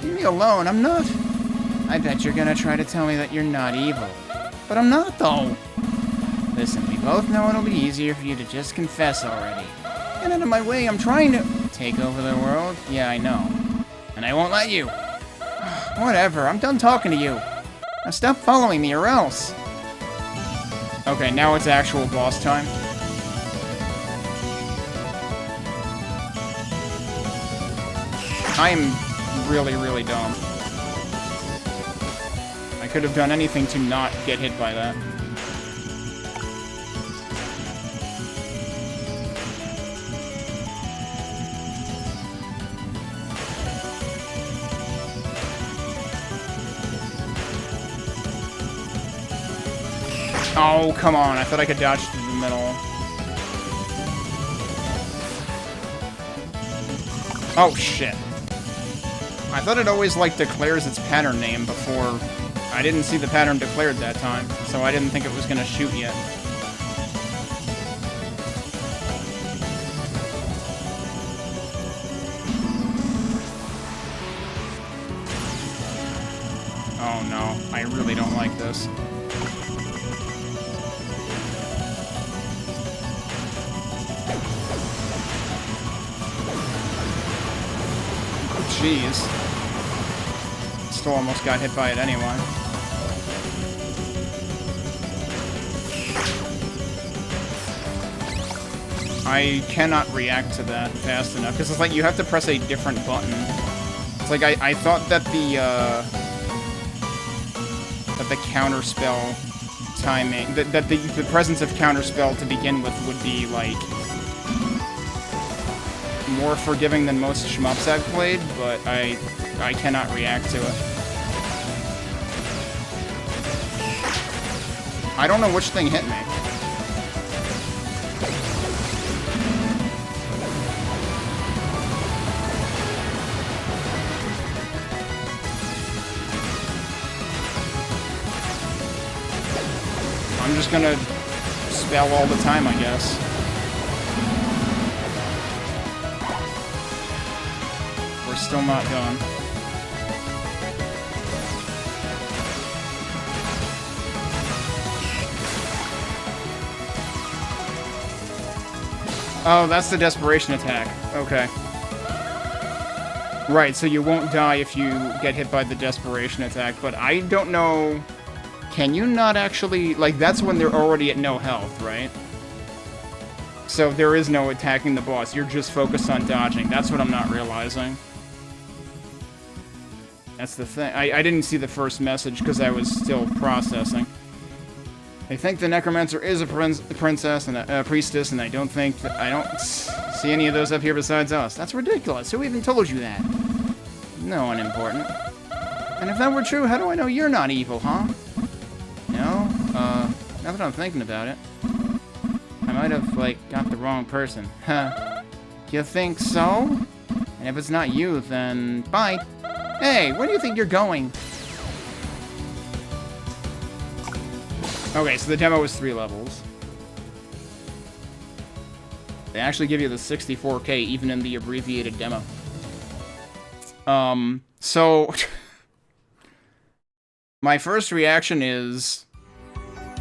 Leave me alone, I'm not... I bet you're gonna try to tell me that you're not evil. But I'm not, though. Listen, we both know it'll be easier for you to just confess already. Get out of my way, I'm trying to... Take over the world? Yeah, I know. And I won't let you. Whatever, I'm done talking to you. Now stop following me or else. Okay, now it's actual boss time. I am really, really dumb. I could have done anything to not get hit by that. Oh, come on. I thought I could dodge through the middle. Oh, shit. I thought it always, like, declares its pattern name before... I didn't see the pattern declared that time, so I didn't think it was gonna shoot yet. Oh, no. I really don't like this. jeez. Still almost got hit by it anyway. I cannot react to that fast enough, because it's like you have to press a different button. It's like I thought that the counterspell timing, that the presence of counterspell to begin with would be, like, more forgiving than most shmups I've played, but I cannot react to it. I don't know which thing hit me. I'm just gonna spell all the time, I guess. We're still not done. Oh, that's the desperation attack. Okay. Right, so you won't die if you get hit by the desperation attack, but I don't know... Can you not actually... Like, that's when they're already at no health, right? So there is no attacking the boss. You're just focused on dodging. That's what I'm not realizing. That's the thing. I didn't see the first message because I was still processing. I think the Necromancer is a princess and a priestess, and I don't see any of those up here besides us. That's ridiculous. Who even told you that? No one important. And if that were true, how do I know you're not evil, huh? No? Now that I'm thinking about it, I might have, like, got the wrong person. Huh. You think so? And if it's not you, then bye. Hey, where do you think you're going? Okay, so the demo was 3 levels. They actually give you the 64K even in the abbreviated demo. So... my first reaction is...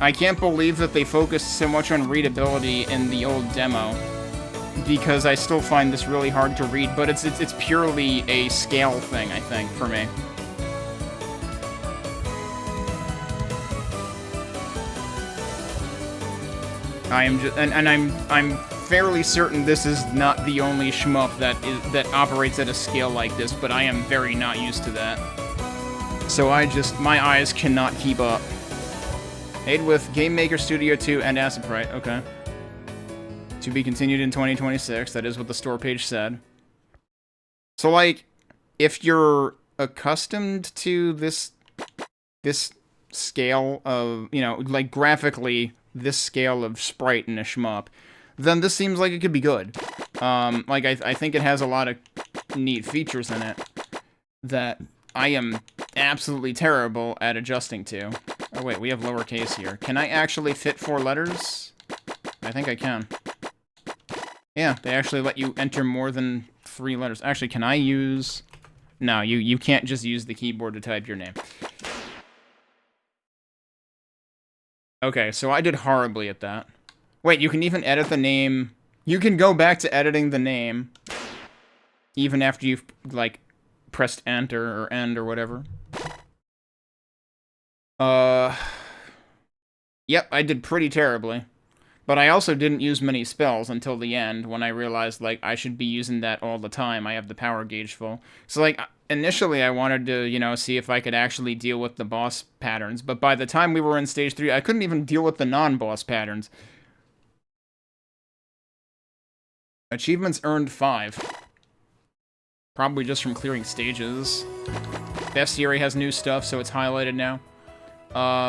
I can't believe that they focused so much on readability in the old demo. Because I still find this really hard to read, but it's purely a scale thing, I think, for me. I am just, and I'm fairly certain this is not the only shmup that operates at a scale like this, but I am very not used to that. So my eyes cannot keep up. Made with Game Maker Studio 2 and Acid Sprite, okay. To be continued in 2026, that is what the store page said. So, like, if you're accustomed to this scale of, you know, like, graphically, this scale of sprite in a shmup, then this seems like it could be good. Like, I think it has a lot of neat features in it that I am absolutely terrible at adjusting to. Oh, wait, we have lowercase here. Can I actually fit 4 letters? I think I can. Yeah, they actually let you enter more than 3 letters. Actually, can I use... No, you can't just use the keyboard to type your name. Okay, so I did horribly at that. Wait, you can even edit the name... You can go back to editing the name, even after you've, like, pressed enter or end or whatever. Yep, I did pretty terribly. But I also didn't use many spells until the end, when I realized, like, I should be using that all the time. I have the power gauge full. So, like, initially I wanted to, you know, see if I could actually deal with the boss patterns. But by the time we were in Stage 3, I couldn't even deal with the non-boss patterns. Achievements earned 5. Probably just from clearing stages. Bestiary has new stuff, so it's highlighted now.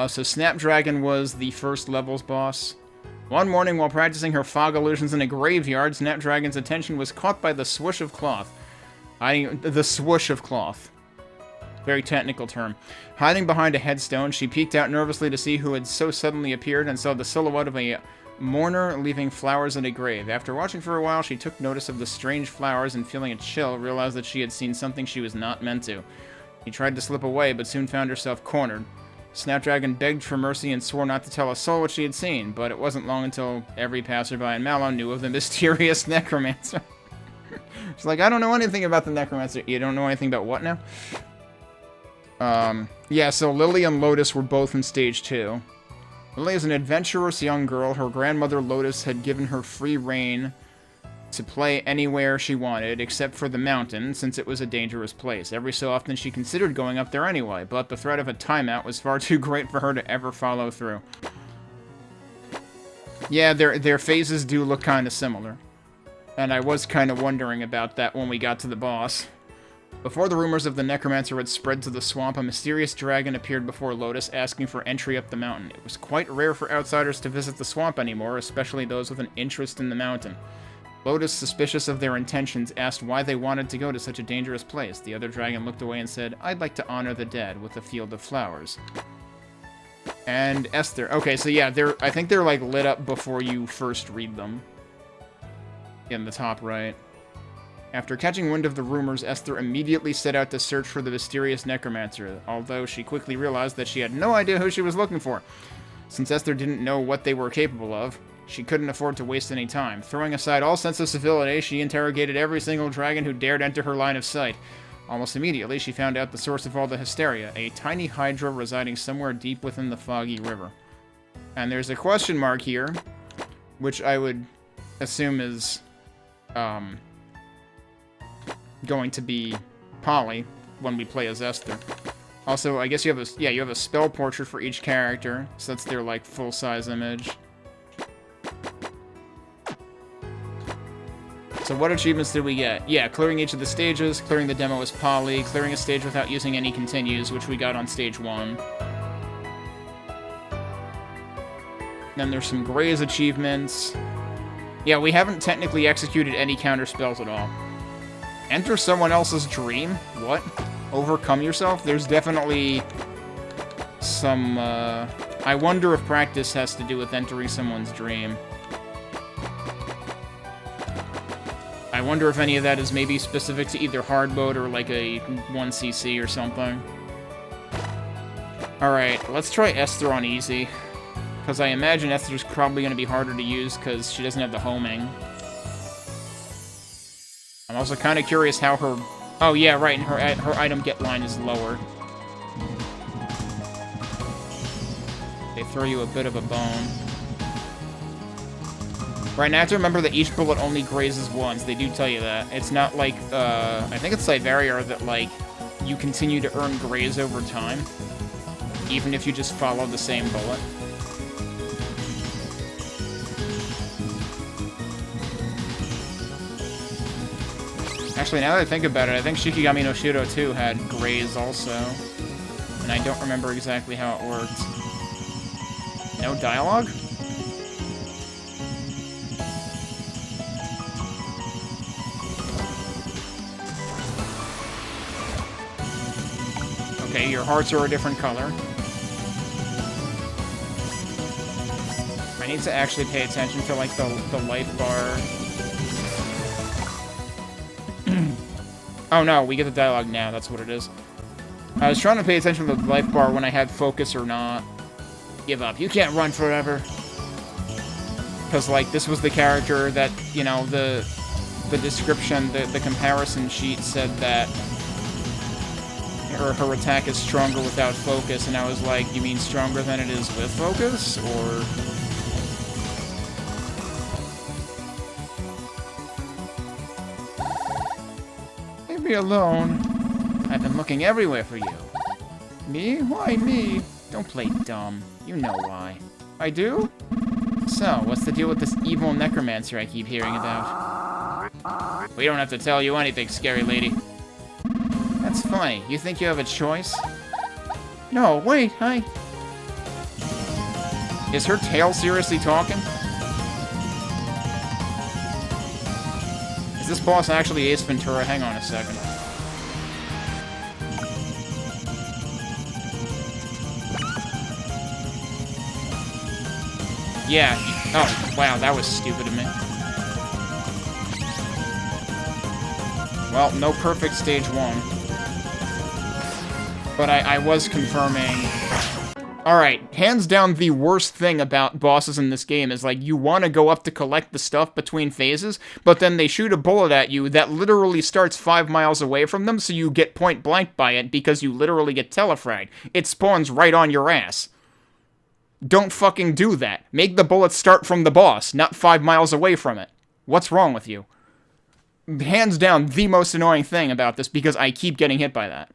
So Snapdragon was the first level's boss. One morning, while practicing her fog illusions in a graveyard, Snapdragon's attention was caught by the swoosh of cloth. The swoosh of cloth. Very technical term. Hiding behind a headstone, she peeked out nervously to see who had so suddenly appeared and saw the silhouette of a mourner leaving flowers in a grave. After watching for a while, she took notice of the strange flowers and, feeling a chill, realized that she had seen something she was not meant to. She tried to slip away, but soon found herself cornered. Snapdragon begged for mercy and swore not to tell a soul what she had seen, but it wasn't long until every passerby in Mallow knew of the mysterious necromancer. She's like, I don't know anything about the necromancer. You don't know anything about what now? Yeah, so Lily and Lotus were both in stage 2. Lily is an adventurous young girl. Her grandmother Lotus had given her free reign to play anywhere she wanted, except for the mountain, since it was a dangerous place. Every so often she considered going up there anyway, but the threat of a timeout was far too great for her to ever follow through. Yeah, their phases do look kind of similar. And I was kind of wondering about that when we got to the boss. Before the rumors of the necromancer had spread to the swamp, a mysterious dragon appeared before Lotus, asking for entry up the mountain. It was quite rare for outsiders to visit the swamp anymore, especially those with an interest in the mountain. Lotus, suspicious of their intentions, asked why they wanted to go to such a dangerous place. The other dragon looked away and said, I'd like to honor the dead with a field of flowers. And Esther. Okay, so yeah, I think they're like lit up before you first read them. In the top right. After catching wind of the rumors, Esther immediately set out to search for the mysterious necromancer, although she quickly realized that she had no idea who she was looking for. Since Esther didn't know what they were capable of, she couldn't afford to waste any time. Throwing aside all sense of civility, she interrogated every single dragon who dared enter her line of sight. Almost immediately, she found out the source of all the hysteria, a tiny hydra residing somewhere deep within the foggy river. And there's a question mark here, which I would assume is, going to be Polly when we play as Esther. Also, I guess you have a spell portrait for each character, so that's their, like, full-size image. So what achievements did we get? Yeah, clearing each of the stages, clearing the demo as Polly, clearing a stage without using any continues, which we got on stage 1. Then there's some Gray's achievements. Yeah, we haven't technically executed any counter spells at all. Enter someone else's dream? What? Overcome yourself? There's definitely some, I wonder if practice has to do with entering someone's dream. I wonder if any of that is maybe specific to either hard mode or like a 1cc or something. Alright, let's try Esther on easy. Because I imagine Esther's probably going to be harder to use because she doesn't have the homing. I'm also kind of curious how her... Oh yeah, right, and her item get line is lower. They throw you a bit of a bone. Right, now I have to remember that each bullet only grazes once. They do tell you that. It's not like, I think it's Cyvaria that, like, you continue to earn graze over time. Even if you just follow the same bullet. Actually, now that I think about it, I think Shikigami no Shiro 2 had graze also. And I don't remember exactly how it worked. No dialogue? Okay, your hearts are a different color. I need to actually pay attention to, like, the life bar. Oh no, we get the dialogue now, that's what it is. I was trying to pay attention to the life bar when I had focus or not. Give up, you can't run forever. Because, like, this was the character that, you know, the description, the comparison sheet said that her attack is stronger without focus, and I was like, you mean stronger than it is with focus? Or... leave me alone. I've been looking everywhere for you. Me? Why me? Don't play dumb. You know why. I do? So, what's the deal with this evil necromancer I keep hearing about? We don't have to tell you anything, scary lady. That's funny. You think you have a choice? No, wait, Is her tail seriously talking? Is this boss actually Ace Ventura? Hang on a second. Yeah. Oh, wow, that was stupid of me. Well, no perfect stage 1. But I was confirming Alright, hands down the worst thing about bosses in this game is, like, you want to go up to collect the stuff between phases, but then they shoot a bullet at you that literally starts 5 miles away from them, so you get point blank by it because you literally get telefragged. It spawns right on your ass. Don't fucking do that. Make the bullets start from the boss, not 5 miles away from it. What's wrong with you? Hands down, the most annoying thing about this, because I keep getting hit by that.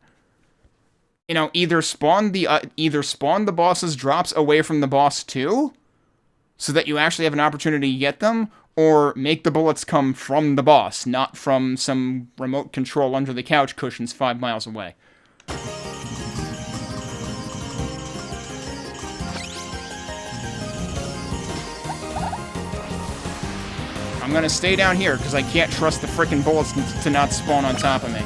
You know, either spawn the boss's drops away from the boss too, so that you actually have an opportunity to get them, or make the bullets come from the boss, not from some remote control under the couch cushions 5 miles away. I'm gonna stay down here, because I can't trust the frickin' bullets to not spawn on top of me.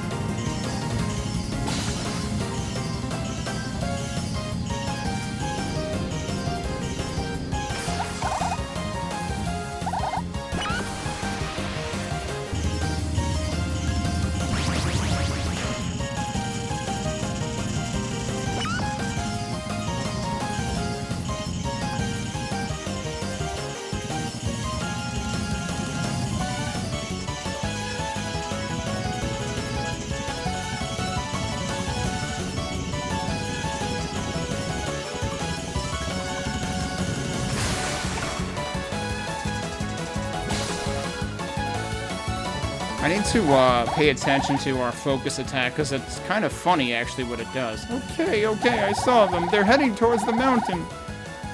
I need to pay attention to our focus attack, because it's kind of funny, actually, what it does. Okay, I saw them. They're heading towards the mountain.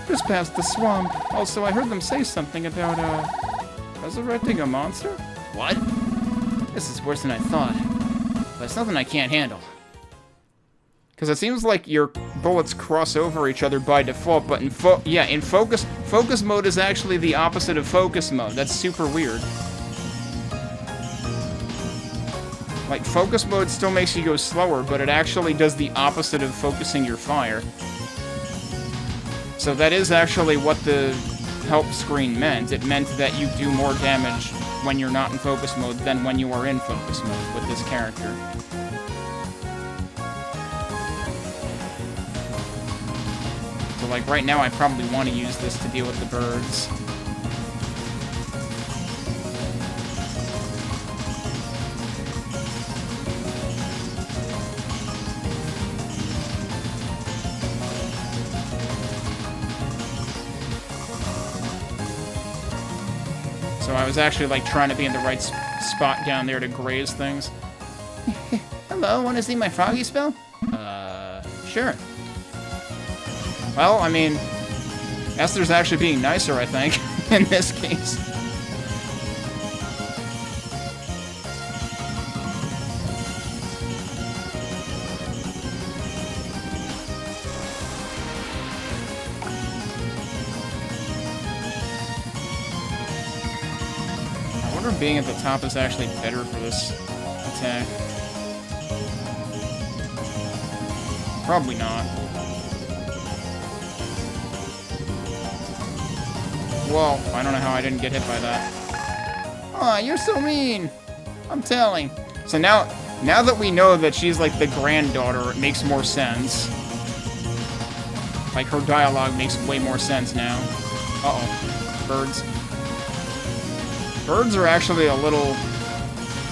Just past the swamp. Also, I heard them say something about, resurrecting a monster? What? This is worse than I thought. But it's nothing I can't handle. Because it seems like your bullets cross over each other by default, but in focus mode is actually the opposite of focus mode. That's super weird. Like, focus mode still makes you go slower, but it actually does the opposite of focusing your fire. So that is actually what the help screen meant. It meant that you do more damage when you're not in focus mode than when you are in focus mode with this character. So, like, right now I probably want to use this to deal with the birds. So I was actually, like, trying to be in the right spot down there to graze things. Hello, want to see my froggy spell? Sure. Well, I mean, Esther's actually being nicer, I think, in this case. I wonder if being at the top is actually better for this attack. Probably not. Well, I don't know how I didn't get hit by that. Aw, you're so mean! I'm telling. So now that we know that she's like the granddaughter, it makes more sense. Like, her dialogue makes way more sense now. Uh-oh. Birds. Birds are actually a little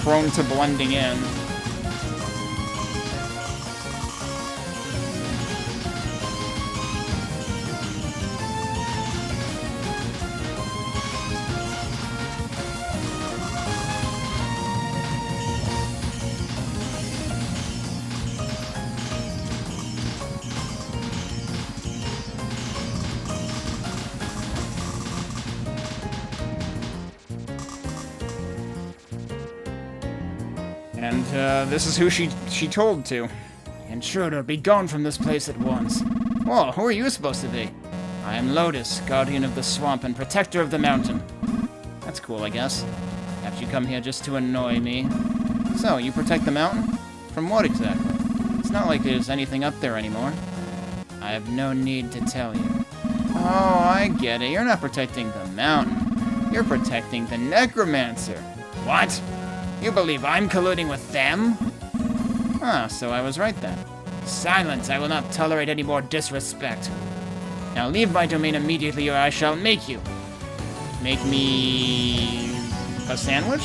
prone to blending in. And, this is who she told to. Intruder, be gone from this place at once. Whoa, who are you supposed to be? I am Lotus, guardian of the swamp and protector of the mountain. That's cool, I guess. Have you come here just to annoy me? So, you protect the mountain? From what exactly? It's not like there's anything up there anymore. I have no need to tell you. Oh, I get it. You're not protecting the mountain. You're protecting the necromancer. What? You believe I'm colluding with them? Ah, so I was right then. Silence, I will not tolerate any more disrespect. Now leave my domain immediately or I shall make you. Make me a sandwich?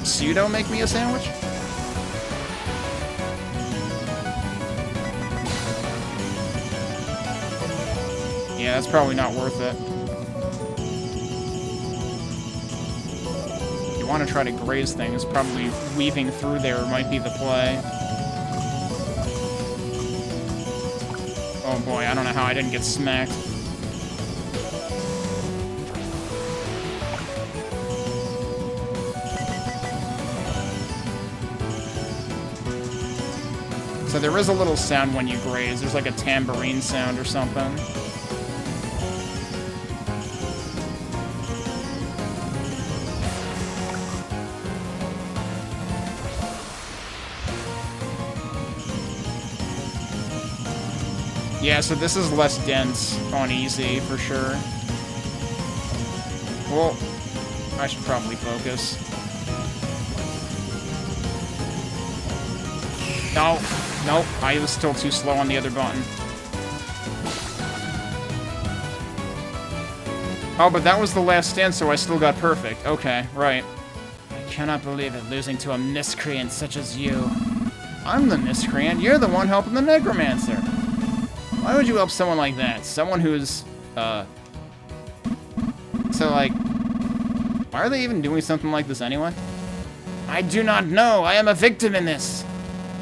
Pseudo make me a sandwich? Yeah, that's probably not worth it. If you want to try to graze things, probably weaving through there might be the play. Oh boy, I don't know how I didn't get smacked. So there is a little sound when you graze. There's like a tambourine sound or something. Yeah, so this is less dense on easy, for sure. Well, I should probably focus. No, nope, I was still too slow on the other button. Oh, but that was the last stand, so I still got perfect. Okay, right. I cannot believe it, losing to a miscreant such as you. I'm the miscreant. You're the one helping the necromancer. Why would you help someone like that? Someone who's, So, like, why are they even doing something like this anyway? I do not know. I am a victim in this.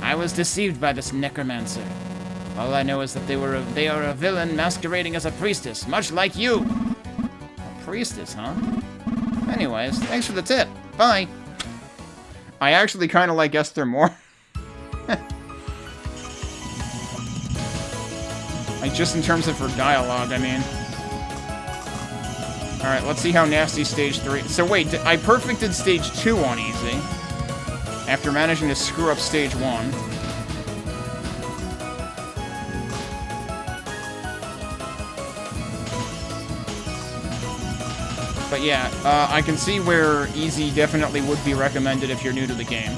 I was deceived by this necromancer. All I know is that they are a villain masquerading as a priestess, much like you. A priestess, huh? Anyways, thanks for the tip. Bye. I actually kind of like Esther more. Like, just in terms of her dialogue, I mean. Alright, let's see how nasty stage 3... So wait, I perfected stage 2 on easy. After managing to screw up stage 1. But yeah, I can see where easy definitely would be recommended if you're new to the game.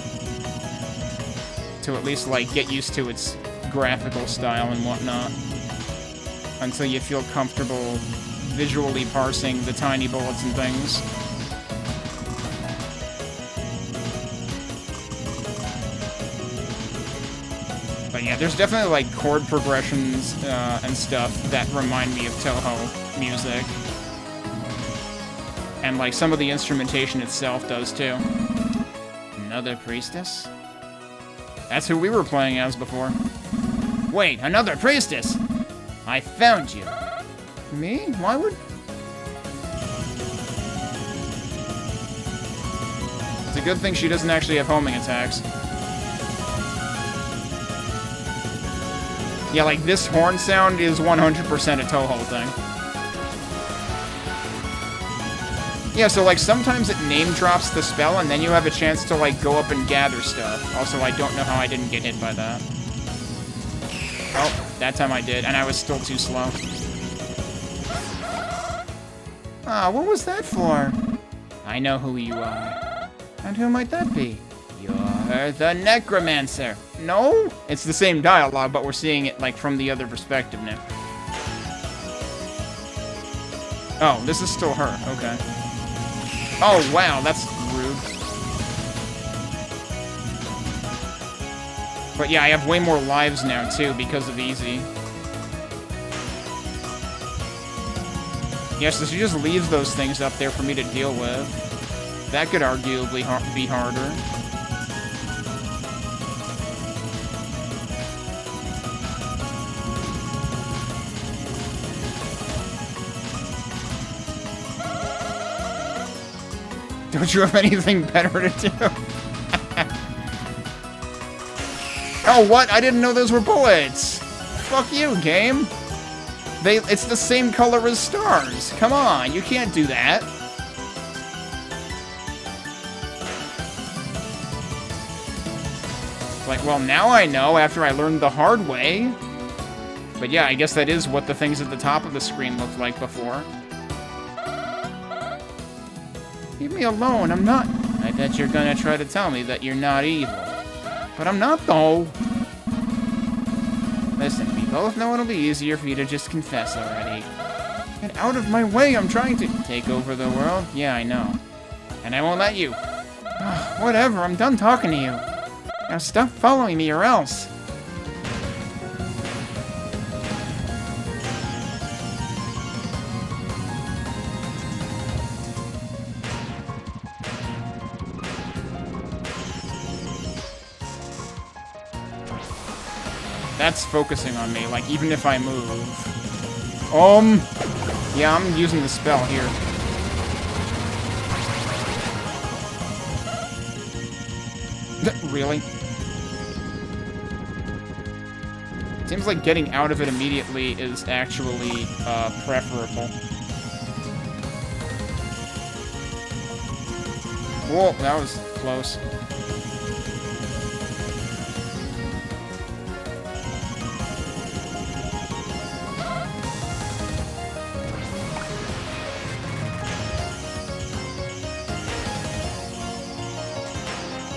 To at least, like, get used to its graphical style and whatnot. Until you feel comfortable visually parsing the tiny bullets and things. But yeah, there's definitely like chord progressions and stuff that remind me of Touhou music. And like some of the instrumentation itself does too. Another priestess? That's who we were playing as before. Wait, another priestess! I found you. Me? Why would... It's a good thing she doesn't actually have homing attacks. Yeah, like, this horn sound is 100% a Touhou thing. Yeah, so, like, sometimes it name drops the spell, and then you have a chance to, like, go up and gather stuff. Also, I don't know how I didn't get hit by that. Oh. That time I did, and I was still too slow. Ah, what was that for? I know who you are. And who might that be? You're the necromancer. No? It's the same dialogue, but we're seeing it, like, from the other perspective now. Oh, this is still her. Okay. Oh, wow, that's rude. But yeah, I have way more lives now, too, because of easy. Yeah, so she just leaves those things up there for me to deal with. That could arguably be harder. Don't you have anything better to do? Oh, what? I didn't know those were bullets. Fuck you, game. It's the same color as stars. Come on, you can't do that. Like, well, now I know after I learned the hard way. But yeah, I guess that is what the things at the top of the screen looked like before. Leave me alone, I'm not... I bet you're gonna try to tell me that you're not evil. But I'm not, though. Listen, we both know it'll be easier for you to just confess already. Get out of my way, I'm trying to take over the world. Yeah, I know. And I won't let you. Whatever, I'm done talking to you. Now stop following me or else. That's focusing on me, like, even if I move. Yeah, I'm using the spell here. Really? Seems like getting out of it immediately is actually, preferable. Whoa, that was close.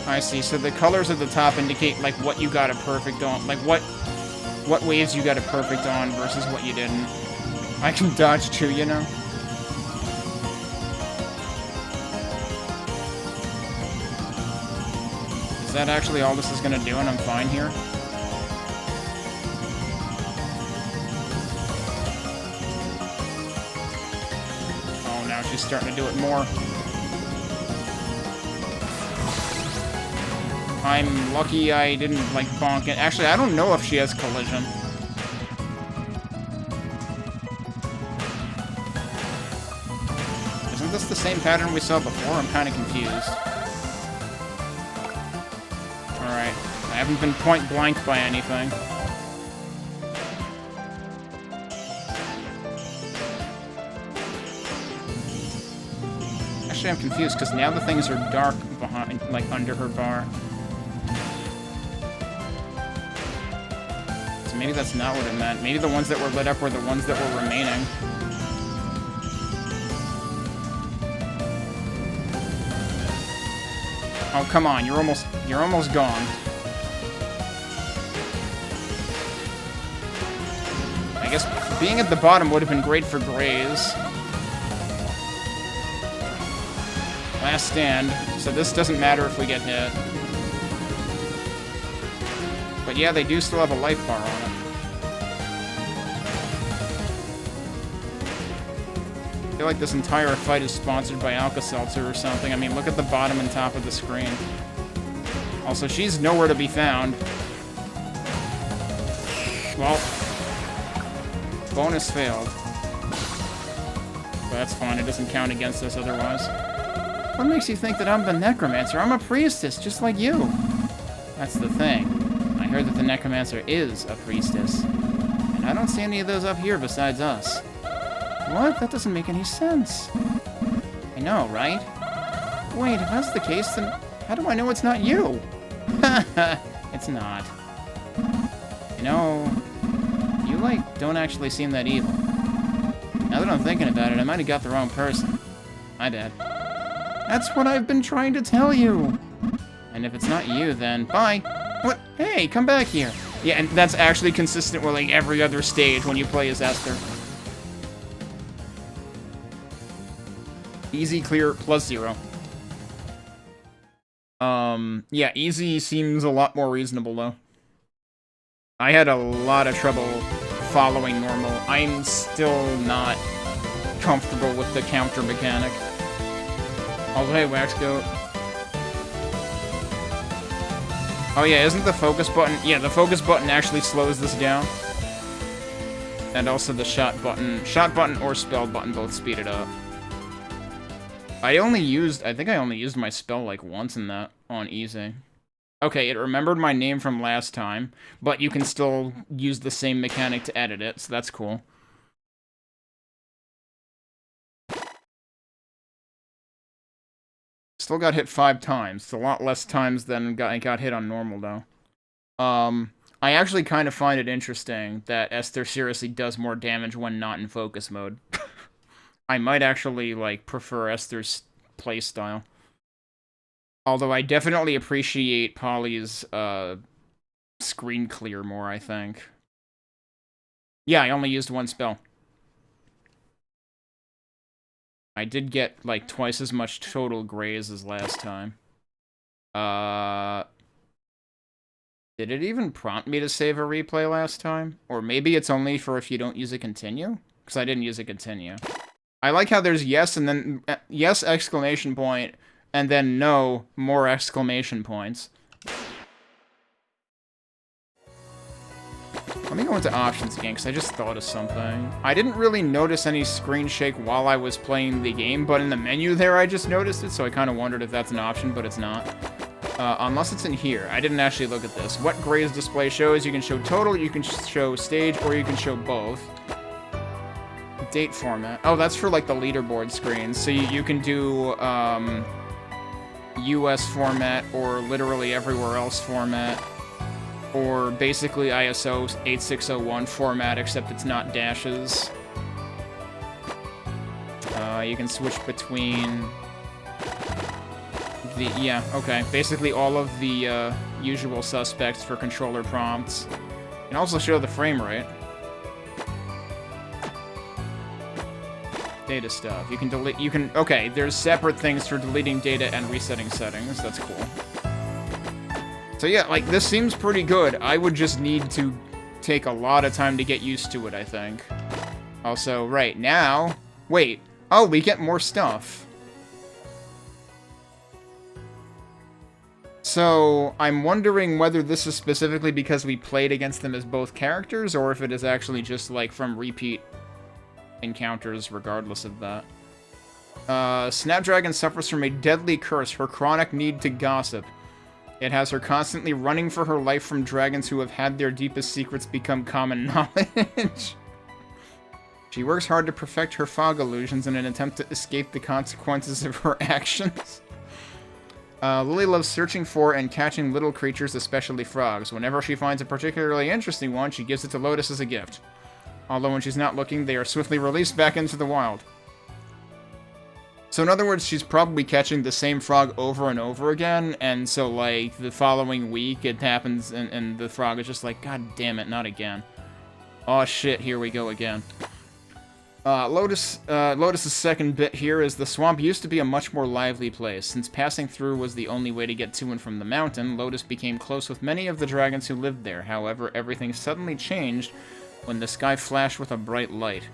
I see, so the colors at the top indicate, like, what you got it perfect on. Like, what waves you got it perfect on versus what you didn't. I can dodge too, you know? Is that actually all this is gonna do and I'm fine here? Oh, now she's starting to do it more. I'm lucky I didn't, like, bonk it. Actually, I don't know if she has collision. Isn't this the same pattern we saw before? I'm kind of confused. Alright. I haven't been point blank by anything. Actually, I'm confused, because now the things are dark behind, like, under her bar. Maybe that's not what it meant. Maybe the ones that were lit up were the ones that were remaining. Oh, come on. You're almost gone. I guess being at the bottom would have been great for Grays. Last stand, so this doesn't matter if we get hit. But yeah, they do still have a life bar on it. I feel like this entire fight is sponsored by Alka-Seltzer or something. I mean, look at the bottom and top of the screen. Also, she's nowhere to be found. Well, bonus failed. But that's fine, it doesn't count against us otherwise. What makes you think that I'm the Necromancer? I'm a priestess, just like you. That's the thing. I heard that the Necromancer is a priestess. And I don't see any of those up here besides us. What? That doesn't make any sense. I know, right? Wait, if that's the case, then how do I know it's not you? It's not. You know, you, like, don't actually seem that evil. Now that I'm thinking about it, I might have got the wrong person. My bad. That's what I've been trying to tell you. And if it's not you, then bye. What? Hey, come back here. Yeah, and that's actually consistent with, like, every other stage when you play as Esther. Easy, clear, +0. Yeah, easy seems a lot more reasonable, though. I had a lot of trouble following normal. I'm still not comfortable with the counter mechanic. Also, hey, Wax Goat. Oh yeah, isn't the focus button... Yeah, the focus button actually slows this down. And also the shot button or spell button both speed it up. I think I only used my spell, like, once in that, on easy. Okay, it remembered my name from last time, but you can still use the same mechanic to edit it, so that's cool. Still got hit 5 times. It's a lot less times than got hit on normal, though. I actually kind of find it interesting that Esther seriously does more damage when not in focus mode. I might actually, like, prefer Esther's playstyle. Although I definitely appreciate Polly's, screen clear more, I think. Yeah, I only used one spell. I did get, like, twice as much total grays as last time. Did it even prompt me to save a replay last time? Or maybe it's only for if you don't use a continue? Because I didn't use a continue. I like how there's yes and then yes exclamation point and then no more exclamation points. Let me go into options again because I just thought of something. I didn't really notice any screen shake while I was playing the game, but in the menu there I just noticed it, so I kind of wondered if that's an option, but it's not. Unless it's in here. I didn't actually look at this. What grays display shows? You can show total, you can show stage, or you can show both. Date format. Oh, that's for, like, the leaderboard screens. So you can do, US format, or literally everywhere else format, or basically ISO 8601 format, except it's not dashes. You can switch between... yeah, okay. Basically all of the usual suspects for controller prompts. You can also show the frame rate. Data stuff. You can delete... okay, there's separate things for deleting data and resetting settings. That's cool. So yeah, like, this seems pretty good. I would just need to take a lot of time to get used to it, I think. Also, right now... Wait. Oh, we get more stuff. So, I'm wondering whether this is specifically because we played against them as both characters, or if it is actually just, like, from repeat encounters regardless of that. Snapdragon suffers from a deadly curse, her chronic need to gossip. It has her constantly running for her life from dragons who have had their deepest secrets become common knowledge. She works hard to perfect her fog illusions in an attempt to escape the consequences of her actions. Lily loves searching for and catching little creatures, especially frogs. Whenever she finds a particularly interesting one, she gives it to Lotus as a gift. Although when she's not looking, they are swiftly released back into the wild. So in other words, she's probably catching the same frog over and over again, and so, like, the following week it happens, and the frog is just like, God damn it, not again. Oh shit, here we go again. Lotus's second bit here is the swamp used to be a much more lively place. Since passing through was the only way to get to and from the mountain, Lotus became close with many of the dragons who lived there. However, everything suddenly changed when the sky flashed with a bright light.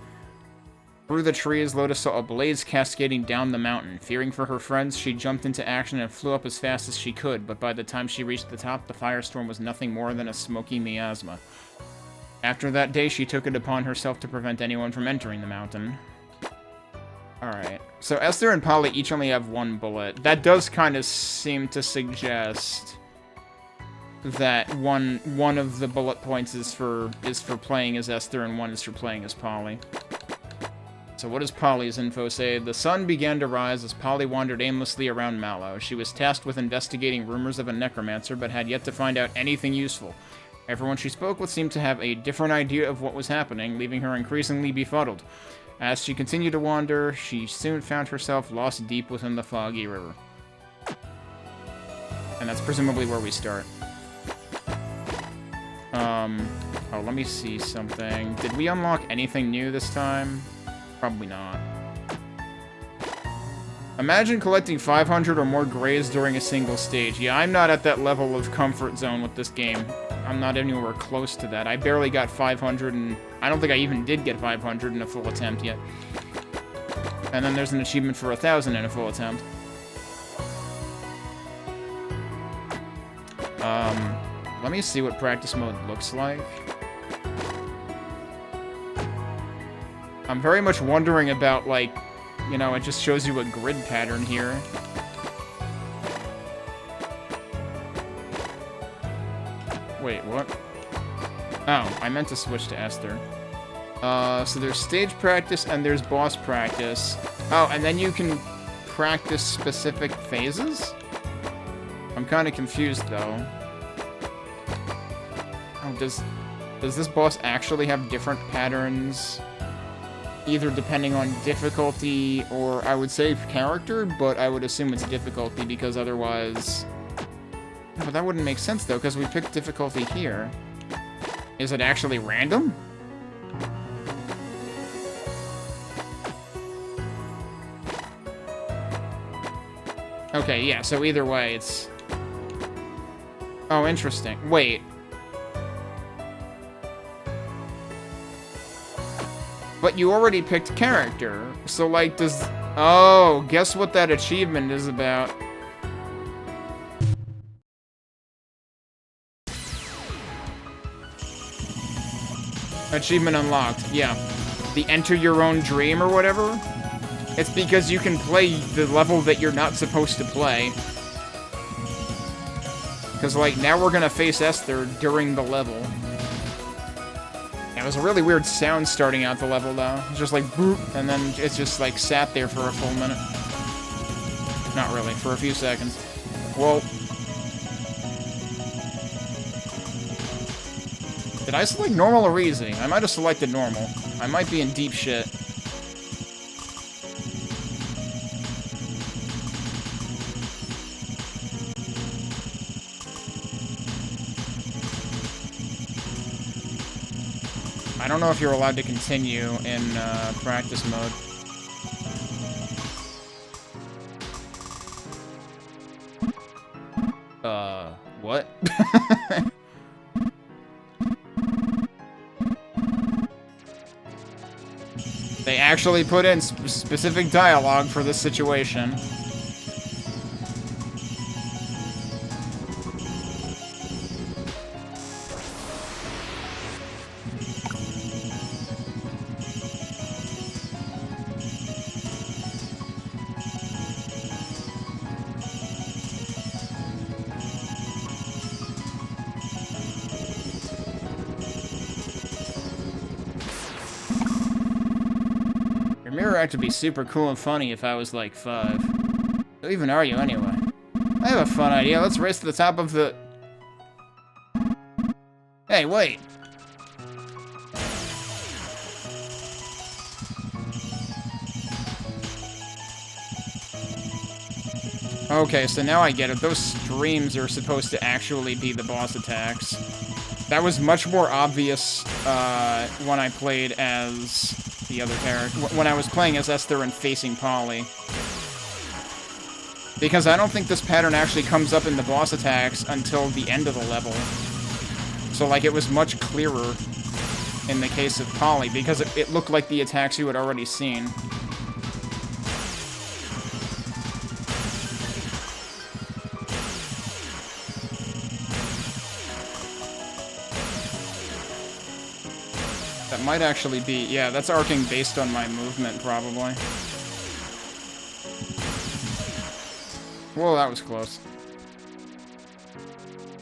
Through the trees, Lotus saw a blaze cascading down the mountain. Fearing for her friends, she jumped into action and flew up as fast as she could, but by the time she reached the top, the firestorm was nothing more than a smoky miasma. After that day, she took it upon herself to prevent anyone from entering the mountain. Alright. So Esther and Polly each only have one bullet. That does kind of seem to suggest that one of the bullet points is for playing as Esther and one is for playing as Polly. So what does Polly's info say? The sun began to rise as Polly wandered aimlessly around Mallow. She was tasked with investigating rumors of a necromancer, but had yet to find out anything useful. Everyone she spoke with seemed to have a different idea of what was happening, leaving her increasingly befuddled. As she continued to wander, she soon found herself lost deep within the foggy river. And that's presumably where we start. Oh, let me see something. Did we unlock anything new this time? Probably not. Imagine collecting 500 or more grays during a single stage. Yeah, I'm not at that level of comfort zone with this game. I'm not anywhere close to that. I barely got 500, and I don't think I even did get 500 in a full attempt yet. And then there's an achievement for 1,000 in a full attempt. Let me see what practice mode looks like. I'm very much wondering about, like, you know, it just shows you a grid pattern here. Wait, what? Oh, I meant to switch to Esther. So there's stage practice and there's boss practice. Oh, and then you can practice specific phases? I'm kind of confused, though. Oh, does this boss actually have different patterns? Either depending on difficulty or, I would say, character, but I would assume it's difficulty because otherwise... No, but that wouldn't make sense, though, because we picked difficulty here. Is it actually random? Okay, yeah, so either way, it's... Oh, interesting. Wait. But you already picked character, so, like, does... Oh, guess what that achievement is about? Achievement unlocked, yeah. The enter your own dream or whatever? It's because you can play the level that you're not supposed to play. Because, like, now we're gonna face Esther during the level. It was a really weird sound starting out the level, though. It's just like, boop, and then it's just, like, sat there for a full minute. Not really, for a few seconds. Whoa. Did I select normal or easy? I might have selected normal. I might be in deep shit. I don't know if you're allowed to continue in practice mode. What? They actually put in specific dialogue for this situation. To be super cool and funny if I was like 5. Who even are you anyway? I have a fun idea. Let's race to the top of the... Hey, wait. Okay, so now I get it. Those streams are supposed to actually be the boss attacks. That was much more obvious when I played as... the other character, when I was playing as Esther and facing Polly. Because I don't think this pattern actually comes up in the boss attacks until the end of the level. So, like, it was much clearer in the case of Polly, because it looked like the attacks you had already seen. That might actually be... Yeah, that's arcing based on my movement, probably. Whoa, that was close.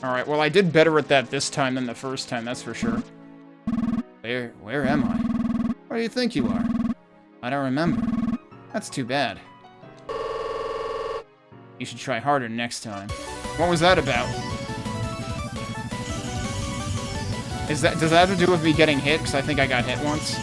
Alright, well, I did better at that this time than the first time, that's for sure. Where am I? Where do you think you are? I don't remember. That's too bad. You should try harder next time. What was that about? Does that have to do with me getting hit? Because I think I got hit once.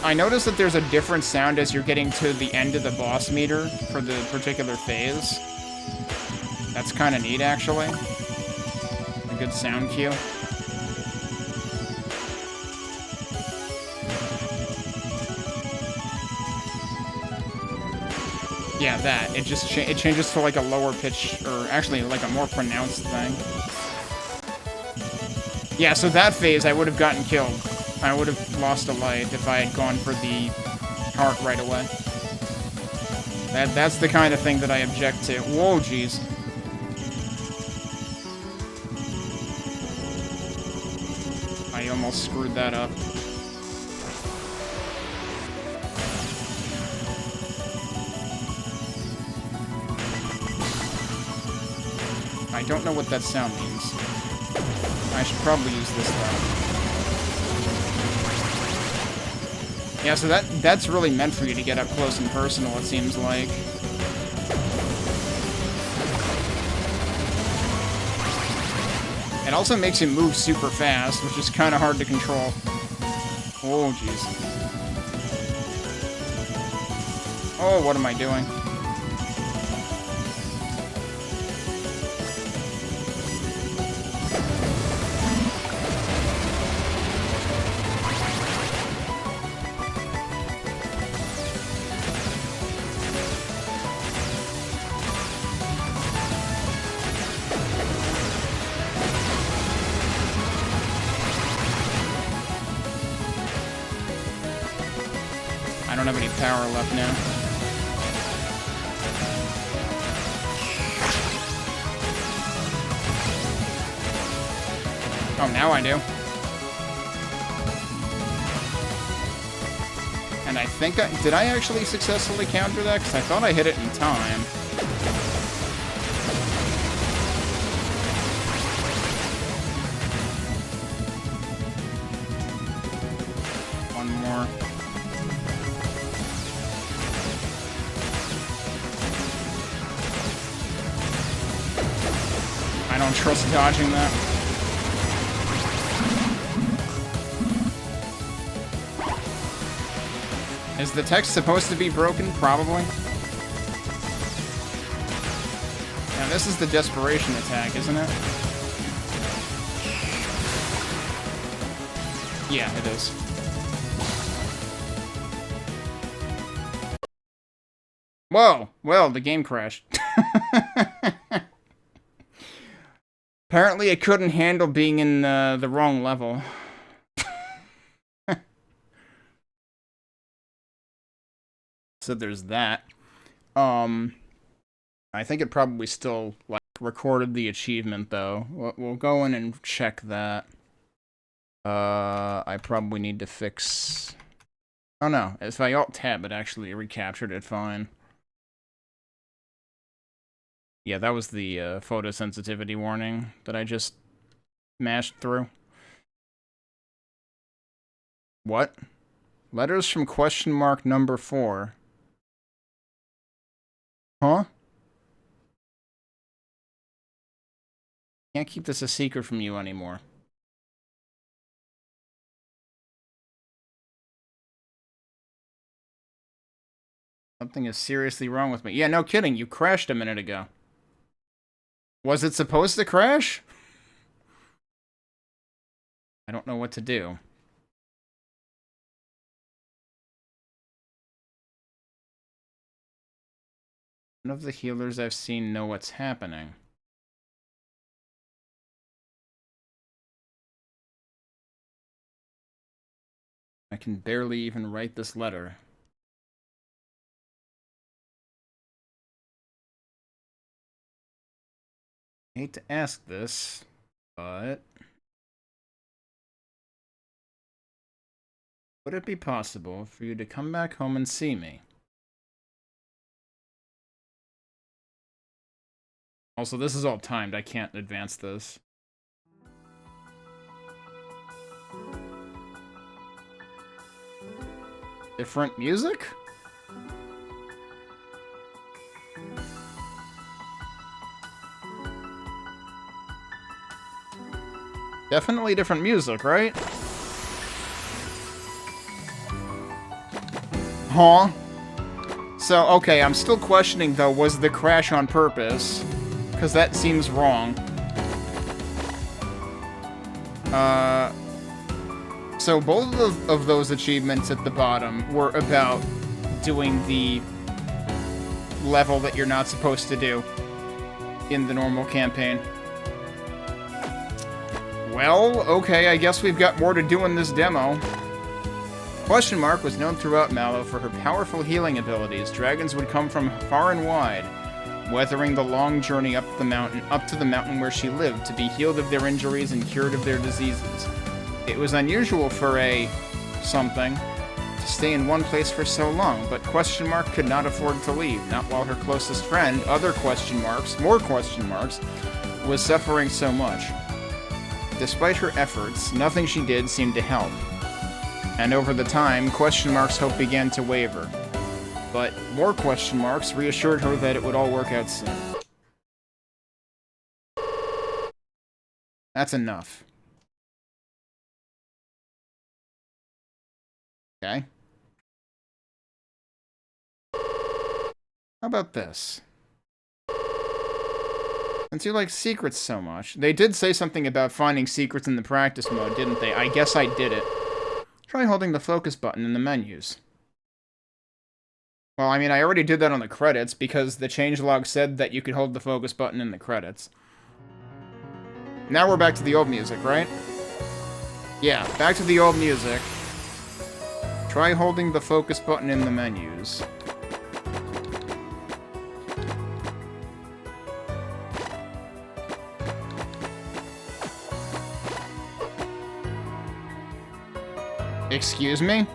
I noticed that there's a different sound as you're getting to the end of the boss meter for the particular phase. That's kind of neat, actually. A good sound cue. Yeah, that. It just it changes to like a lower pitch, or actually like a more pronounced thing. Yeah, so that phase I would have gotten killed. I would have lost a life if I had gone for the heart right away. That's the kind of thing that I object to. Whoa, jeez. I almost screwed that up. I don't know what that sound means. I should probably use this though. Yeah, so that's really meant for you to get up close and personal, it seems like. It also makes you move super fast, which is kind of hard to control. Oh, jeez. Oh, what am I doing? don't have any power left now. Oh, now I do. And I think did I actually successfully counter that? Because I thought I hit it in time. One more. I don't trust dodging that. Is the text supposed to be broken? Probably. Now this is the desperation attack, isn't it? Yeah, it is. Whoa! Well, the game crashed. Apparently it couldn't handle being in the wrong level. So there's that. I think it probably still, like, recorded the achievement, though. We'll go in and check that. I probably need to fix... Oh, no. If I Alt-Tab, it actually recaptured it fine. Yeah, that was the photosensitivity warning that I just mashed through. What? Letters from question mark number 4. Huh? Can't keep this a secret from you anymore. Something is seriously wrong with me. Yeah, no kidding. You crashed a minute ago. Was it supposed to crash? I don't know what to do. None of the healers I've seen know what's happening. I can barely even write this letter. I hate to ask this, but... would it be possible for you to come back home and see me? Also, this is all timed. I can't advance this. Different music? Definitely different music, right? Huh? So, okay, I'm still questioning, though, was the crash on purpose? Because that seems wrong. So both of those achievements at the bottom were about doing the level that you're not supposed to do in the normal campaign. Well, okay, I guess we've got more to do in this demo. Question Mark was known throughout Mallow for her powerful healing abilities. Dragons would come from far and wide, weathering the long journey up to the mountain where she lived, to be healed of their injuries and cured of their diseases. It was unusual for a something to stay in one place for so long, but Question Mark could not afford to leave, not while her closest friend, other question marks, more question marks, was suffering so much. Despite her efforts, nothing she did seemed to help. And over the time, Question Mark's hope began to waver. But more question marks reassured her that it would all work out soon. That's enough. Okay. How about this? Since you like secrets so much, they did say something about finding secrets in the practice mode, didn't they? I guess I did it. Try holding the focus button in the menus. Well, I mean, I already did that on the credits, because the changelog said that you could hold the focus button in the credits. Now we're back to the old music, right? Yeah, back to the old music. Try holding the focus button in the menus. Excuse me?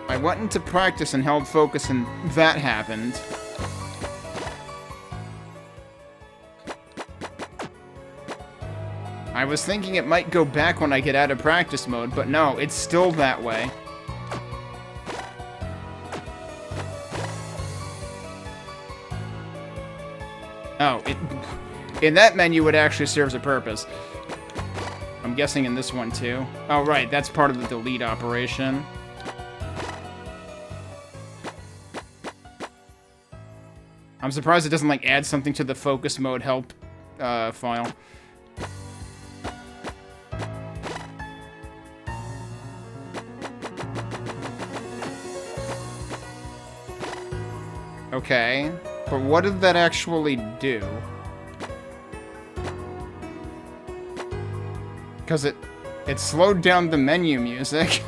I went into practice and held focus and that happened. I was thinking it might go back when I get out of practice mode, but no, it's still that way. Oh, in that menu it actually serves a purpose. I'm guessing in this one too. Oh right, that's part of the delete operation. I'm surprised it doesn't like add something to the focus mode help file. Okay, but what did that actually do? Because it slowed down the menu music,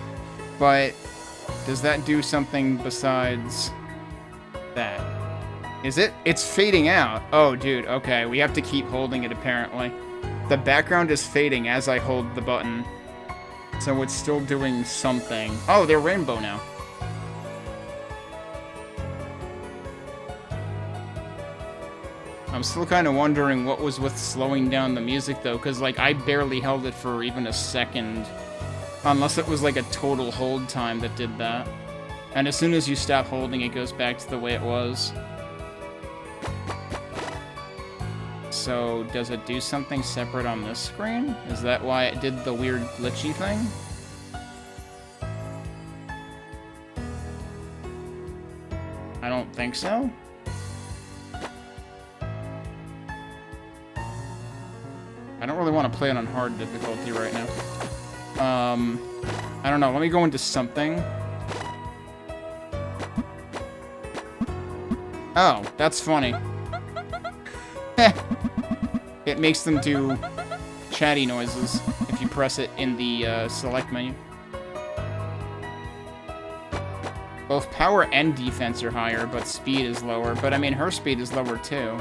but does that do something besides that? Is it? It's fading out. Oh, dude, okay, we have to keep holding it apparently. The background is fading as I hold the button, so it's still doing something. Oh, they're rainbow now. I'm still kind of wondering what was with slowing down the music, though, because, like, I barely held it for even a second. Unless it was, like, a total hold time that did that. And as soon as you stop holding, it goes back to the way it was. So, does it do something separate on this screen? Is that why it did the weird glitchy thing? I don't think so. I don't really want to play it on hard difficulty right now. I don't know. Let me go into something. Oh, that's funny. It makes them do chatty noises if you press it in the select menu. Both power and defense are higher, but speed is lower. But I mean, her speed is lower too.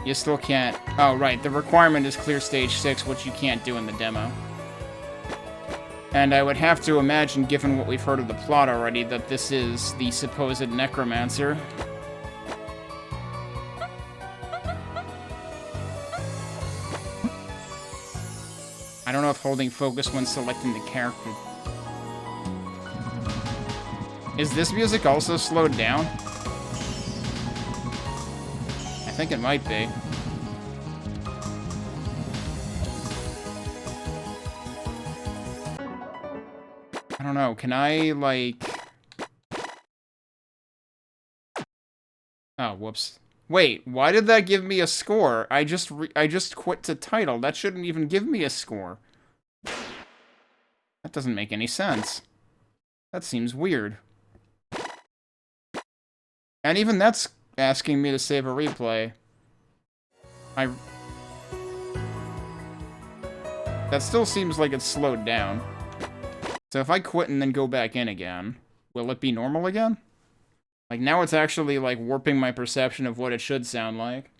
You still can't... Oh, right. The requirement is clear stage 6, which you can't do in the demo. And I would have to imagine, given what we've heard of the plot already, that this is the supposed necromancer. I don't know if holding focus when selecting the character... Is this music also slowed down? I think it might be. I don't know, can I, like... Oh, whoops. Wait, why did that give me a score? I just quit to title. That shouldn't even give me a score. That doesn't make any sense. That seems weird. And even that's asking me to save a replay. That still seems like it's slowed down. So if I quit and then go back in again, will it be normal again? Like, now it's actually, like, warping my perception of what it should sound like.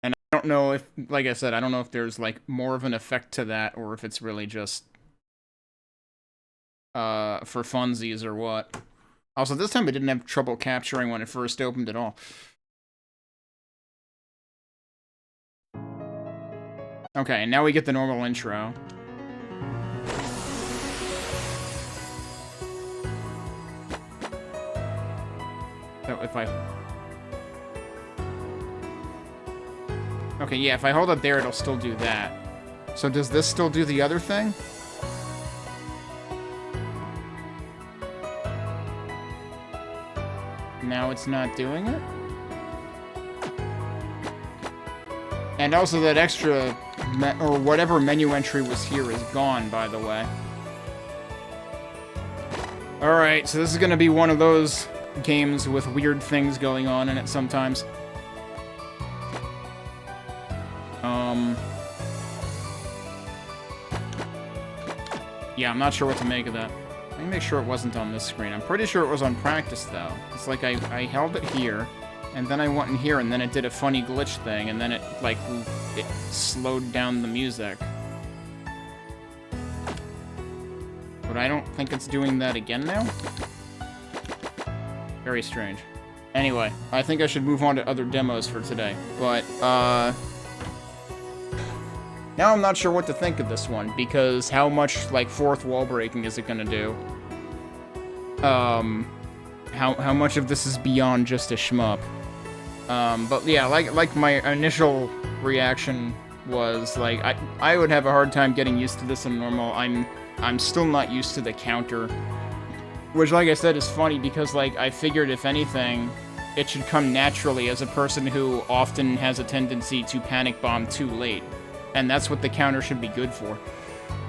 And I don't know if, like I said, I don't know if there's, like, more of an effect to that, or if it's really just, for funsies or what. Also, this time I didn't have trouble capturing when it first opened at all. Okay, and now we get the normal intro. So if I... Okay, yeah, if I hold it there, it'll still do that. So does this still do the other thing? Now it's not doing it? And also that extra, or whatever menu entry was here is gone, by the way. Alright, so this is gonna be one of those games with weird things going on in it sometimes. Yeah, I'm not sure what to make of that. Let me make sure it wasn't on this screen. I'm pretty sure it was on practice, though. It's like I held it here, and then I went in here, and then it did a funny glitch thing, and then it, like, it slowed down the music. But I don't think it's doing that again now. Very strange. Anyway, I think I should move on to other demos for today. But, now I'm not sure what to think of this one, because how much, like, fourth wall breaking is it gonna do? How much of this is beyond just a shmup? But yeah, like my initial reaction was, like, I would have a hard time getting used to this in normal. I'm still not used to the counter, which, like I said, is funny because, like, I figured if anything, it should come naturally as a person who often has a tendency to panic bomb too late. And that's what the counter should be good for.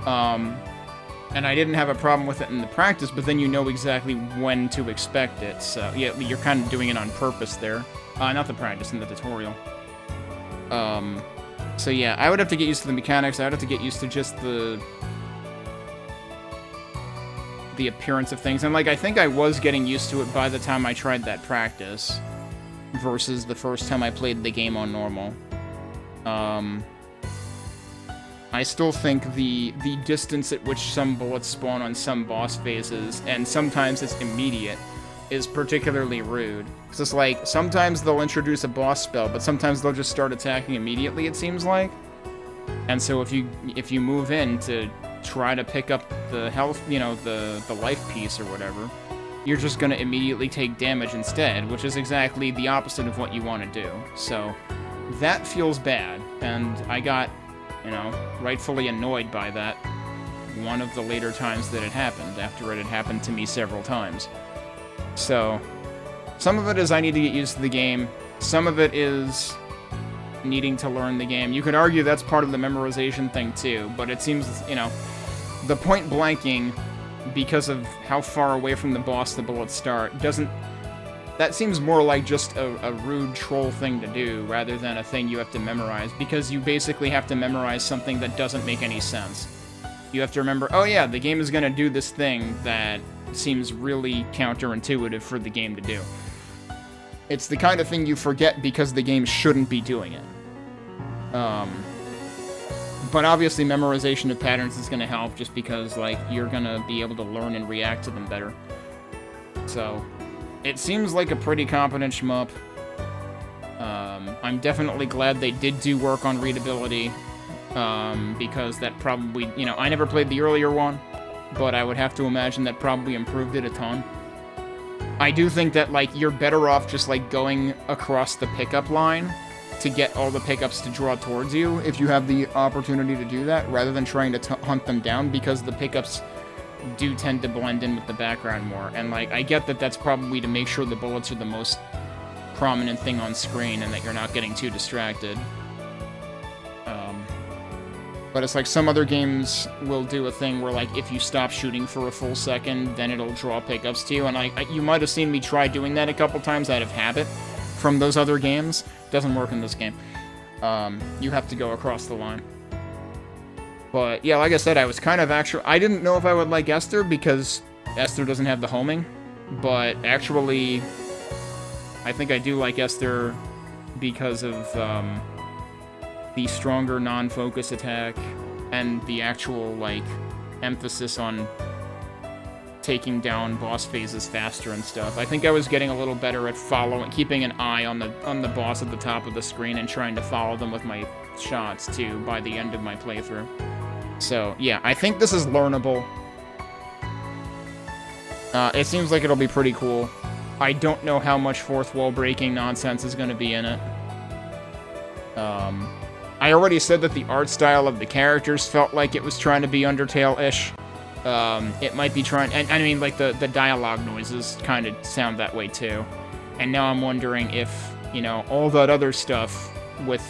And I didn't have a problem with it in the practice, but then you know exactly when to expect it. So, yeah, you're kind of doing it on purpose there. Not the practice, in the tutorial. So yeah, I would have to get used to the mechanics. I would have to get used to just the appearance of things. And, like, I think I was getting used to it by the time I tried that practice versus the first time I played the game on normal. I still think the distance at which some bullets spawn on some boss phases, and sometimes it's immediate, is particularly rude. Because it's like, sometimes they'll introduce a boss spell, but sometimes they'll just start attacking immediately, it seems like. And so if you move in to try to pick up the health, you know, the life piece or whatever, you're just gonna immediately take damage instead, which is exactly the opposite of what you want to do. So that feels bad, and I got, you know, rightfully annoyed by that one of the later times that it happened, after it had happened to me several times. So, some of it is I need to get used to the game, some of it is needing to learn the game. You could argue that's part of the memorization thing too, but it seems, you know, the point blanking, because of how far away from the boss the bullets start, doesn't... That seems more like just a rude troll thing to do, rather than a thing you have to memorize, because you basically have to memorize something that doesn't make any sense. You have to remember, oh yeah, the game is gonna do this thing that seems really counterintuitive for the game to do. It's the kind of thing you forget because the game shouldn't be doing it. But obviously memorization of patterns is gonna help, just because, like, you're gonna be able to learn and react to them better. So... it seems like a pretty competent shmup. I'm definitely glad they did do work on readability, because that probably, you know, I never played the earlier one, but I would have to imagine that probably improved it a ton. I do think that, like, you're better off just, like, going across the pickup line to get all the pickups to draw towards you, if you have the opportunity to do that, rather than trying to hunt them down, because the pickups do tend to blend in with the background more. And, like, I get that that's probably to make sure the bullets are the most prominent thing on screen and that you're not getting too distracted. But it's like some other games will do a thing where, like, if you stop shooting for a full second, then it'll draw pickups to you. And you might have seen me try doing that a couple times out of habit from those other games. Doesn't work in this game. You have to go across the line. But, yeah, like I said, I was kind of I didn't know if I would like Esther, because Esther doesn't have the homing. But, actually, I think I do like Esther because of, the stronger non-focus attack, and the actual, like, emphasis on taking down boss phases faster and stuff. I think I was getting a little better at keeping an eye on the boss at the top of the screen and trying to follow them with my shots, too, by the end of my playthrough. So, yeah, I think this is learnable. It seems like it'll be pretty cool. I don't know how much fourth wall breaking nonsense is going to be in it. I already said that the art style of the characters felt like it was trying to be Undertale-ish. It might be trying... And I mean, like, the dialogue noises kind of sound that way, too. And now I'm wondering if, you know, all that other stuff with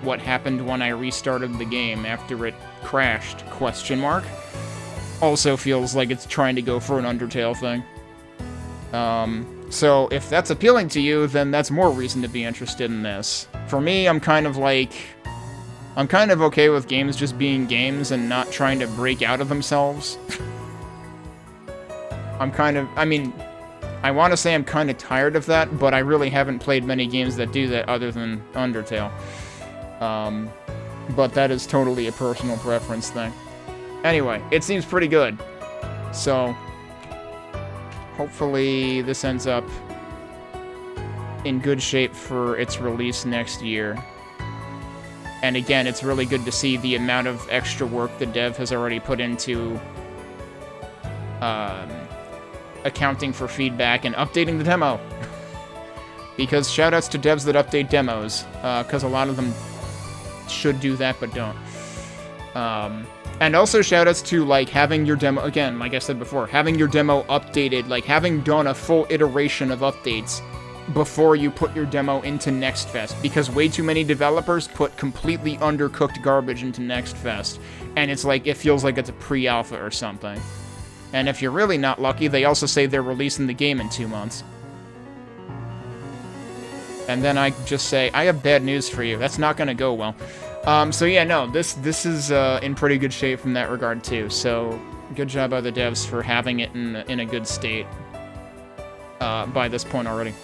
what happened when I restarted the game after it crashed, also feels like it's trying to go for an Undertale thing. So if that's appealing to you, then that's more reason to be interested in this. For me, I'm kind of like, I'm kind of okay with games just being games and not trying to break out of themselves. I mean, I want to say I'm kind of tired of that, but I really haven't played many games that do that other than Undertale. But that is totally a personal preference thing. Anyway, it seems pretty good. So, hopefully this ends up in good shape for its release next year. And again, it's really good to see the amount of extra work the dev has already put into accounting for feedback and updating the demo. Because shoutouts to devs that update demos, because a lot of them should do that but don't. And also shoutouts to, like, having your demo, again, like I said before, having your demo updated, like, having done a full iteration of updates before you put your demo into Next Fest, because way too many developers put completely undercooked garbage into Next Fest, and it's like, it feels like it's a pre-alpha or something. And if you're really not lucky, they also say they're releasing the game in 2 months. And then I just say, I have bad news for you. That's not gonna go well. So yeah, no, this is in pretty good shape from that regard too. So good job by the devs for having it in a good state by this point already.